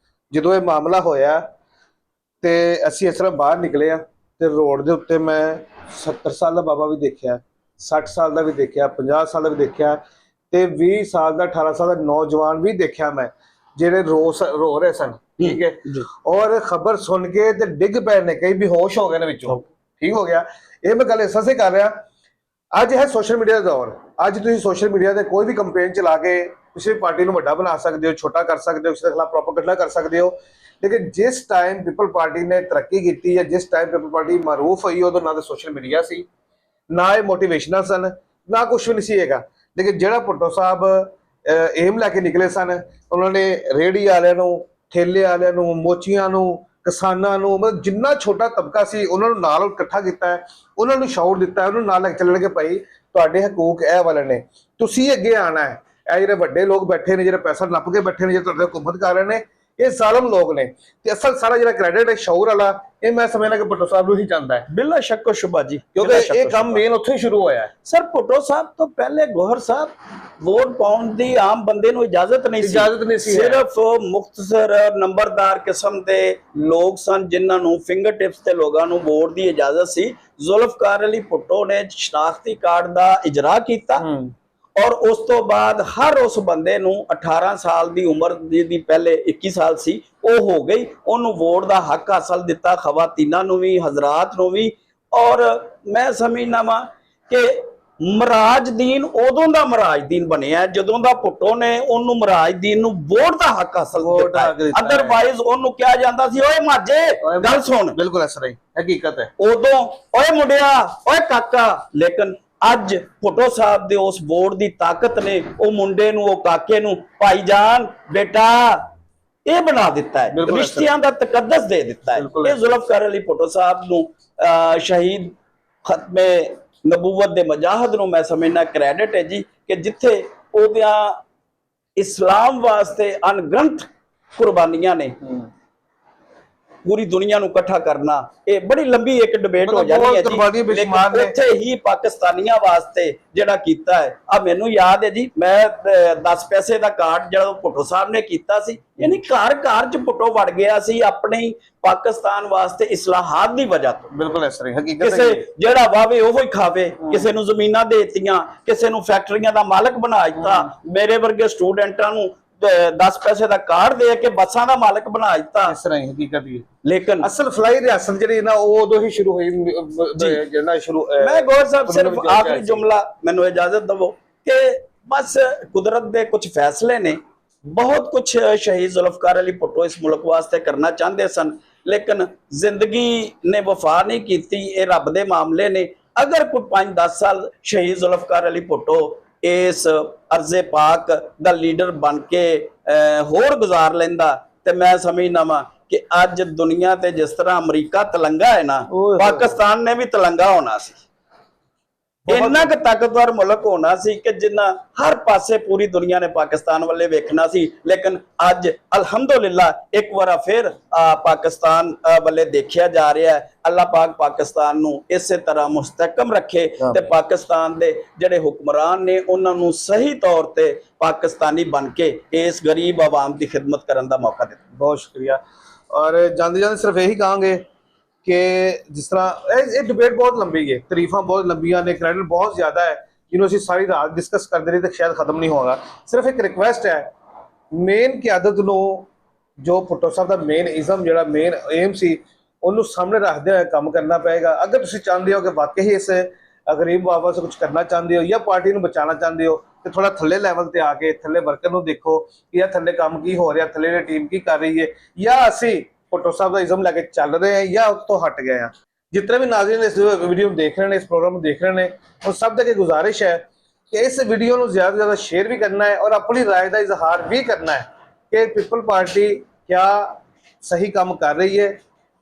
जो ये मामला होया तो असी इस तरह बाहर निकले तो रोड के उत्ते मैं 70 साल का बाबा भी देखा, 60 साल का भी देखा, 50 साल का भी देखा ਤੇ 20 ਸਾਲ ਦਾ 18 ਸਾਲ ਦਾ ਨੌਜਵਾਨ ਵੀ ਦੇਖਿਆ ਮੈਂ ਜਿਹੜੇ ਰੋ ਰਹੇ ਸਨ। ਠੀਕ ਹੈ, ਔਰ ਖਬਰ ਸੁਣ ਕੇ ਤੇ ਡਿੱਗ ਪਏ ਨੇ, ਕਈ ਬੇਹੋਸ਼ ਹੋ ਗਏ ਨੇ ਵਿੱਚੋਂ। ਠੀਕ ਹੋ ਗਿਆ। ਇਹ ਮੈਂ ਗੱਲ ਇਸ ਤਰ੍ਹਾਂ ਕਰ ਰਿਹਾ, ਅੱਜ ਹੈ ਸੋਸ਼ਲ ਮੀਡੀਆ ਦਾ ਦੌਰ। ਅੱਜ ਤੁਸੀਂ ਸੋਸ਼ਲ ਮੀਡੀਆ ਤੇ ਕੋਈ ਵੀ ਕੰਪੇਨ ਚਲਾ ਕੇ ਕਿਸੇ ਪਾਰਟੀ ਨੂੰ ਵੱਡਾ ਬਣਾ ਸਕਦੇ ਹੋ, ਛੋਟਾ ਕਰ ਸਕਦੇ ਹੋ, ਕਿਸੇ ਦੇ ਖਿਲਾਫ ਪ੍ਰੋਪਗੈਂਡਾ ਕਰ ਸਕਦੇ ਹੋ। ਲੇਕਿਨ ਜਿਸ ਟਾਈਮ ਪੀਪਲ ਪਾਰਟੀ ਨੇ ਤਰੱਕੀ ਕੀਤੀ ਹੈ, ਜਿਸ ਟਾਈਮ ਪੀਪਲ ਪਾਰਟੀ ਮਾਰੂਫ ਹੋਈ, ਉਦੋਂ ਨਾ ਤਾਂ ਸੋਸ਼ਲ ਮੀਡੀਆ ਸੀ, ਨਾ ਇਹ ਮੋਟੀਵੇਸ਼ਨਲ ਸਨ, ਨਾ ਕੁਛ ਵੀ ਨਹੀਂ ਸੀ ਹੈਗਾ। ਲੇਕਿਨ ਜਿਹੜਾ ਭੁੱਟੋ ਸਾਹਿਬ ਏਮ ਲੈ ਕੇ ਨਿਕਲੇ ਸਨ, ਉਹਨਾਂ ਨੇ ਰੇਹੜੀ ਵਾਲਿਆਂ ਨੂੰ, ਠੇਲੇ ਵਾਲਿਆਂ ਨੂੰ, ਮੋਚੀਆਂ ਨੂੰ, ਕਿਸਾਨਾਂ ਨੂੰ, ਮਤਲਬ ਜਿੰਨਾ ਛੋਟਾ ਤਬਕਾ ਸੀ ਉਹਨਾਂ ਨੂੰ ਨਾਲ ਇਕੱਠਾ ਕੀਤਾ ਹੈ, ਉਹਨਾਂ ਨੂੰ ਸ਼ੌਰ ਦਿੱਤਾ, ਉਹਨੂੰ ਨਾਲ ਲੈ ਕੇ ਚੱਲਣਗੇ ਭਾਈ ਤੁਹਾਡੇ ਹਕੂਕ ਇਹ ਵਾਲੇ ਨੇ, ਤੁਸੀਂ ਅੱਗੇ ਆਉਣਾ ਹੈ। ਇਹ ਜਿਹੜੇ ਵੱਡੇ ਲੋਕ ਬੈਠੇ ਨੇ, ਜਿਹੜੇ ਪੈਸਾ ਨੱਪ ਕੇ ਬੈਠੇ ਨੇ, ਜਿਹੜੇ ਤੁਹਾਡੇ ਹੁਕੂਮਤ ਕਰ ਰਹੇ ਨੇ, ਇਹ ਜ਼ਾਲਮ ਲੋਕ ਨੇ। ਤੇ ਅਸਲ ਸਾਰਾ ਜਿਹੜਾ ਕ੍ਰੈਡਿਟ ਹੈ ਸ਼ੌਰ ਵਾਲਾ, ਇਹ ਮੈਂ ਸਮਝਦਾ ਕਿ ਭੁੱਟੋ ਸਾਹਿਬ ਨੂੰ ਹੀ ਜਾਂਦਾ ਹੈ। ਬਿਲਾ ਸ਼ੱਕ ਸ਼ੁਬਾ ਜੀ, ਕਿਉਂਕਿ ਇਹ ਕੰਮ ਮੇਨ ਉੱਥੇ ਹੀ ਸ਼ੁਰੂ ਹੋਇਆ ਹੈ। ਸਰ ਭੁੱਟੋ ਸਾਹਿਬ ਤੋਂ ਪਹਿਲੇ ਗੋਹਰ ਸਾਹਿਬ ਵੋਟ ਪਾਉਣ ਦੀ ਆਮ ਬੰਦੇ ਨੂੰ ਇਜਾਜ਼ਤ ਨਹੀਂ ਸੀ। ਸਿਰਫ ਮੁਖਤਸਰ ਨੰਬਰਦਾਰ ਕਿਸਮ ਦੇ ਲੋਕ ਸਨ ਜਿਨ੍ਹਾਂ ਨੂੰ ਫਿੰਗਰ ਟਿਪਸ ਤੇ ਲੋਕਾਂ ਨੂੰ ਵੋਟ ਦੀ ਇਜਾਜ਼ਤ ਸੀ। ਜ਼ੁਲਫਕਾਰ ਅਲੀ ਭੁੱਟੋ ਨੇ ਸ਼ਨਾਖਤੀ ਕਾਰਡ ਦਾ ਇਜਰਾ ਕੀਤਾ और उस तो बाद हर उस बंदे नूं 18 साल की उम्र दी पहले 21 साल सी वो हो गई, उन्होंने वोट का हक हासिल दिता, खवातीना नूं भी, हजरात नूं भी। और मैं समझना वा कि मराजदीन उदों का मराजदीन बनिया जदों दा भुट्टो ने उन्होंने मराजदीन नूं वोट का हक हासिल दिता। अदरवाइज उन्होंने क्या जाता सी, ओए माजे गल सुन, बिल्कुल ऐसा ही हकीकत है, उदों ओए मुंडिया, ओए काका। लेकिन ਅੱਜ ਭੁੱਟੋ ਸਾਹਿਬ ਦੇ ਉਸ ਬੋਰਡ ਦੀ ਤਾਕਤ ਨੇ ਉਹ ਮੁੰਡੇ ਨੂੰ, ਉਹ ਕਾਕੇ ਨੂੰ ਭਾਈਜਾਨ ਬੇਟਾ ਇਹ ਬਣਾ ਦਿੱਤਾ ਹੈ, ਬਿਲਕੁਲ ਰਿਸ਼ਤਿਆਂ ਦਾ ਤਕੱਦਸ ਦੇ ਦਿੱਤਾ ਹੈ। ਬਿਲਕੁਲ ਇਹ ਜ਼ੁਲਫਕਾਰ ਅਲੀ ਭੁੱਟੋ ਸਾਹਿਬ ਨੂੰ ਸ਼ਹੀਦ ਖਤਮੇ ਨਬੂਵਤ ਦੇ ਮਜਾਹਦ ਨੂੰ ਮੈਂ ਸਮਝਣਾ ਕ੍ਰੈਡਿਟ ਹੈ ਜੀ, ਕਿ ਜਿੱਥੇ ਉਹਦੀਆਂ ਇਸਲਾਮ ਵਾਸਤੇ ਅਣਗਿਣਤ ਕੁਰਬਾਨੀਆਂ ਨੇ, ਪੂਰੀ ਦੁਨੀਆ ਨੂੰ ਇਕੱਠਾ ਕਰਨਾ, ਇਹ ਬੜੀ ਲੰਬੀ ਇੱਕ ਡਿਬੇਟ ਹੋ ਜਾਣੀ ਹੈ ਜੀ, ਲੇਕਿਨ ਉੱਥੇ ਹੀ ਪਾਕਿਸਤਾਨੀਆਂ ਵਾਸਤੇ ਜਿਹੜਾ ਕੀਤਾ ਹੈ। ਆ ਮੈਨੂੰ ਯਾਦ ਹੈ ਜੀ, ਮੈਂ 10 ਪੈਸੇ ਦਾ ਕਾਰਡ ਜਿਹੜਾ ਭੁੱਟੋ ਸਾਹਿਬ ਨੇ ਕੀਤਾ ਸੀ, ਯਾਨੀ ਘਰ ਘਰ ਚ ਭੁੱਟੋ ਵੜ ਗਿਆ ਸੀ ਆਪਣੇ ਪਾਕਿਸਤਾਨ ਵਾਸਤੇ ਇਸਲਾਹਾਤ ਦੀ ਵਜ੍ਹਾ ਤੋਂ। ਬਿਲਕੁਲ ਇਸ ਤਰ੍ਹਾਂ ਹਕੀਕਤ ਕਿਸੇ ਜਿਹੜਾ ਵਾਵੇ ਉਹ ਹੀ ਖਾਵੇ, ਕਿਸੇ ਨੂੰ ਜ਼ਮੀਨਾਂ ਦੇ ਦਿੱਤੀਆਂ, ਕਿਸੇ ਨੂੰ ਫੈਕਟਰੀਆਂ ਦਾ ਮਾਲਕ ਬਣਾ ਦਿੱਤਾ, ਮੇਰੇ ਵਰਗੇ ਸਟੂਡੈਂਟਾਂ ਨੂੰ 10 ਪੈਸੇ ਦਾ ਕਾਰਡ ਦੇ ਕੇ ਬੱਸਾਂ ਦਾ ਮਾਲਕ ਬਣਾ ਦਿੱਤਾ। ਇਸ ਤਰ੍ਹਾਂ ਹੀ ਹਕੀਕਤ ਹੀ ਲੇਕਿਨ ਅਸਲ ਫਲਾਈ ਰਿਆਸਤ ਜਿਹੜੀ ਨਾ ਉਹ ਉਦੋਂ ਹੀ ਸ਼ੁਰੂ ਹੋਈ ਜਿਹੜਾ ਸ਼ੁਰੂ। ਮੈਂ ਗੌਰ ਸਾਹਿਬ ਸਿਰਫ ਆਖਰੀ ਜੁਮਲਾ ਮੈਨੂੰ ਇਜਾਜ਼ਤ ਦਵੋ ਕਿ ਬਸ ਕੁਦਰਤ ਦੇ ਕੁਝ ਫੈਸਲੇ ਨੇ, ਬਹੁਤ ਕੁਝ ਸ਼ਹੀਦ ਜ਼ੁਲਫਕਾਰ ਅਲੀ ਭੁੱਟੋ ਇਸ ਮੁਲਕ ਵਾਸਤੇ ਕਰਨਾ ਚਾਹੁੰਦੇ ਸਨ, ਲੇਕਿਨ ਜ਼ਿੰਦਗੀ ਨੇ ਵਫਾ ਨਹੀਂ ਕੀਤੀ, ਇਹ ਰੱਬ ਦੇ ਮਾਮਲੇ ਨੇ। ਅਗਰ ਕੋਈ 5-10 ਸਾਲ ਸ਼ਹੀਦ ਜ਼ੁਲਫਕਾਰ ਅਲੀ ਭੁੱਟੋ ਇਸ ਅਰਜ਼ੇ ਪਾਕ ਦਾ ਲੀਡਰ ਬਣ ਕੇ ਹੋਰ ਗੁਜ਼ਾਰ ਲੈਂਦਾ ਤੇ ਮੈਂ ਸਮਝਦਾ ਵਾਂ ਕਿ ਅੱਜ ਦੁਨੀਆ ਤੇ ਜਿਸ ਤਰ੍ਹਾਂ ਅਮਰੀਕਾ ਤਲੰਗਾ ਹੈ ਨਾ, ਪਾਕਿਸਤਾਨ ਨੇ ਵੀ ਤਲੰਗਾ ਹੋਣਾ ਸੀ। ਇੰਨਾ ਕੁ ਤਾਕਤਵਰ ਮੁਲਕ ਹੋਣਾ ਸੀ ਕਿ ਜਿੰਨਾ ਹਰ ਪਾਸੇ ਪੂਰੀ ਦੁਨੀਆ ਨੇ ਪਾਕਿਸਤਾਨ ਵੱਲੇ ਵੇਖਣਾ ਸੀ। ਲੇਕਿਨ ਅੱਜ ਅਲਹਮਦੁਲਿਲਾ ਇੱਕ ਵਾਰ ਫਿਰ ਪਾਕਿਸਤਾਨ ਵੱਲੇ ਦੇਖਿਆ ਜਾ ਰਿਹਾ ਹੈ। ਅੱਲਾਹ ਪਾਕ ਪਾਕਿਸਤਾਨ ਨੂੰ ਇਸੇ ਤਰ੍ਹਾਂ ਮੁਸਤਕਮ ਰੱਖੇ ਤੇ ਪਾਕਿਸਤਾਨ ਦੇ ਜਿਹੜੇ ਹੁਕਮਰਾਨ ਨੇ ਉਹਨਾਂ ਨੂੰ ਸਹੀ ਤੌਰ ਤੇ ਪਾਕਿਸਤਾਨੀ ਬਣ ਕੇ ਇਸ ਗਰੀਬ ਆਵਾਮ ਦੀ ਖਿਦਮਤ ਕਰਨ ਦਾ ਮੌਕਾ ਦਿੱਤਾ। ਬਹੁਤ ਸ਼ੁਕਰੀਆ। ਔਰ ਜਾਂਦੇ ਜਾਂਦੇ ਸਿਰਫ ਇਹੀ ਕਹਾਂਗੇ ਕਿ ਜਿਸ ਤਰ੍ਹਾਂ ਇਹ ਡਿਬੇਟ ਬਹੁਤ ਲੰਬੀ ਹੈ, ਤਾਰੀਫਾਂ ਬਹੁਤ ਲੰਬੀਆਂ ਨੇ, ਕ੍ਰੈਡਿਟ ਬਹੁਤ ਜ਼ਿਆਦਾ ਹੈ, ਜਿਹਨੂੰ ਅਸੀਂ ਸਾਰੀ ਰਾਤ ਡਿਸਕਸ ਕਰਦੇ ਰਹੇ ਤਾਂ ਸ਼ਾਇਦ ਖਤਮ ਨਹੀਂ ਹੋਗਾ। ਸਿਰਫ ਇੱਕ ਰਿਕੁਐਸਟ ਹੈ, ਮੇਨ ਕਿਆਦਤ ਨੂੰ ਜੋ ਭੁੱਟੋ ਸਾਹਿਬ ਦਾ ਮੇਨ ਇਜ਼ਮ ਜਿਹੜਾ ਮੇਨ ਏਮ ਸੀ ਉਹਨੂੰ ਸਾਹਮਣੇ ਰੱਖਦੇ ਹੋਏ ਕੰਮ ਕਰਨਾ ਪਏਗਾ। ਅਗਰ ਤੁਸੀਂ ਚਾਹੁੰਦੇ ਹੋ ਕਿ ਵਾਕਈ ਇਸ ਗਰੀਬ ਆਵਾਜ਼ ਕੁਝ ਕਰਨਾ ਚਾਹੁੰਦੇ ਹੋ ਜਾਂ ਪਾਰਟੀ ਨੂੰ ਬਚਾਉਣਾ ਚਾਹੁੰਦੇ ਹੋ ਤੇ ਥੋੜਾ ਥੱਲੇ ਲੈਵਲ ਤੇ ਆ ਕੇ ਥੱਲੇ ਵਰਕਰ ਨੂੰ ਦੇਖੋ ਕਿ ਇਹ ਥੱਲੇ ਕੰਮ ਕੀ ਹੋ ਰਿਹਾ, ਥੱਲੇ ਦੀ ਟੀਮ ਕੀ ਕਰ ਰਹੀ ਹੈ, ਜਾਂ ਅਸੀਂ ਭੁੱਟੋ ਸਾਹਿਬ ਦਾ ਇਜ਼ਮ ਲੈ ਕੇ ਚੱਲ ਰਹੇ ਹਾਂ ਜਾਂ ਉਸ ਤੋਂ ਹਟ ਗਏ ਹਾਂ। ਜਿਤਨੇ ਵੀ ਨਾਜ਼ਰੀਨ ਇਸ ਵੀਡੀਓ ਨੂੰ ਦੇਖ ਰਹੇ ਨੇ, ਇਸ ਪ੍ਰੋਗਰਾਮ ਨੂੰ ਦੇਖ ਰਹੇ ਨੇ, ਉਹ ਸਭ ਤੱਕ ਇਹ ਗੁਜ਼ਾਰਿਸ਼ ਹੈ ਕਿ ਇਸ ਵੀਡੀਓ ਨੂੰ ਜ਼ਿਆਦਾ ਤੋਂ ਜ਼ਿਆਦਾ ਸ਼ੇਅਰ ਵੀ ਕਰਨਾ ਹੈ ਔਰ ਆਪਣੀ ਰਾਏ ਦਾ ਇਜ਼ਹਾਰ ਵੀ ਕਰਨਾ ਹੈ ਕਿ ਪੀਪਲ ਪਾਰਟੀ क्या सही काम कर रही है,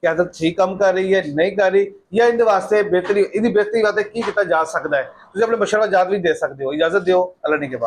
क्या ठीक काम कर रही है, नहीं कर रही, या इन वास्ते बेहतरी बेहतरी वास्ते की किया जा सकता है। तुम अपने मशवरा जात भी दे सकते हो। इजाजत दो, अल्लाह ने के बाद।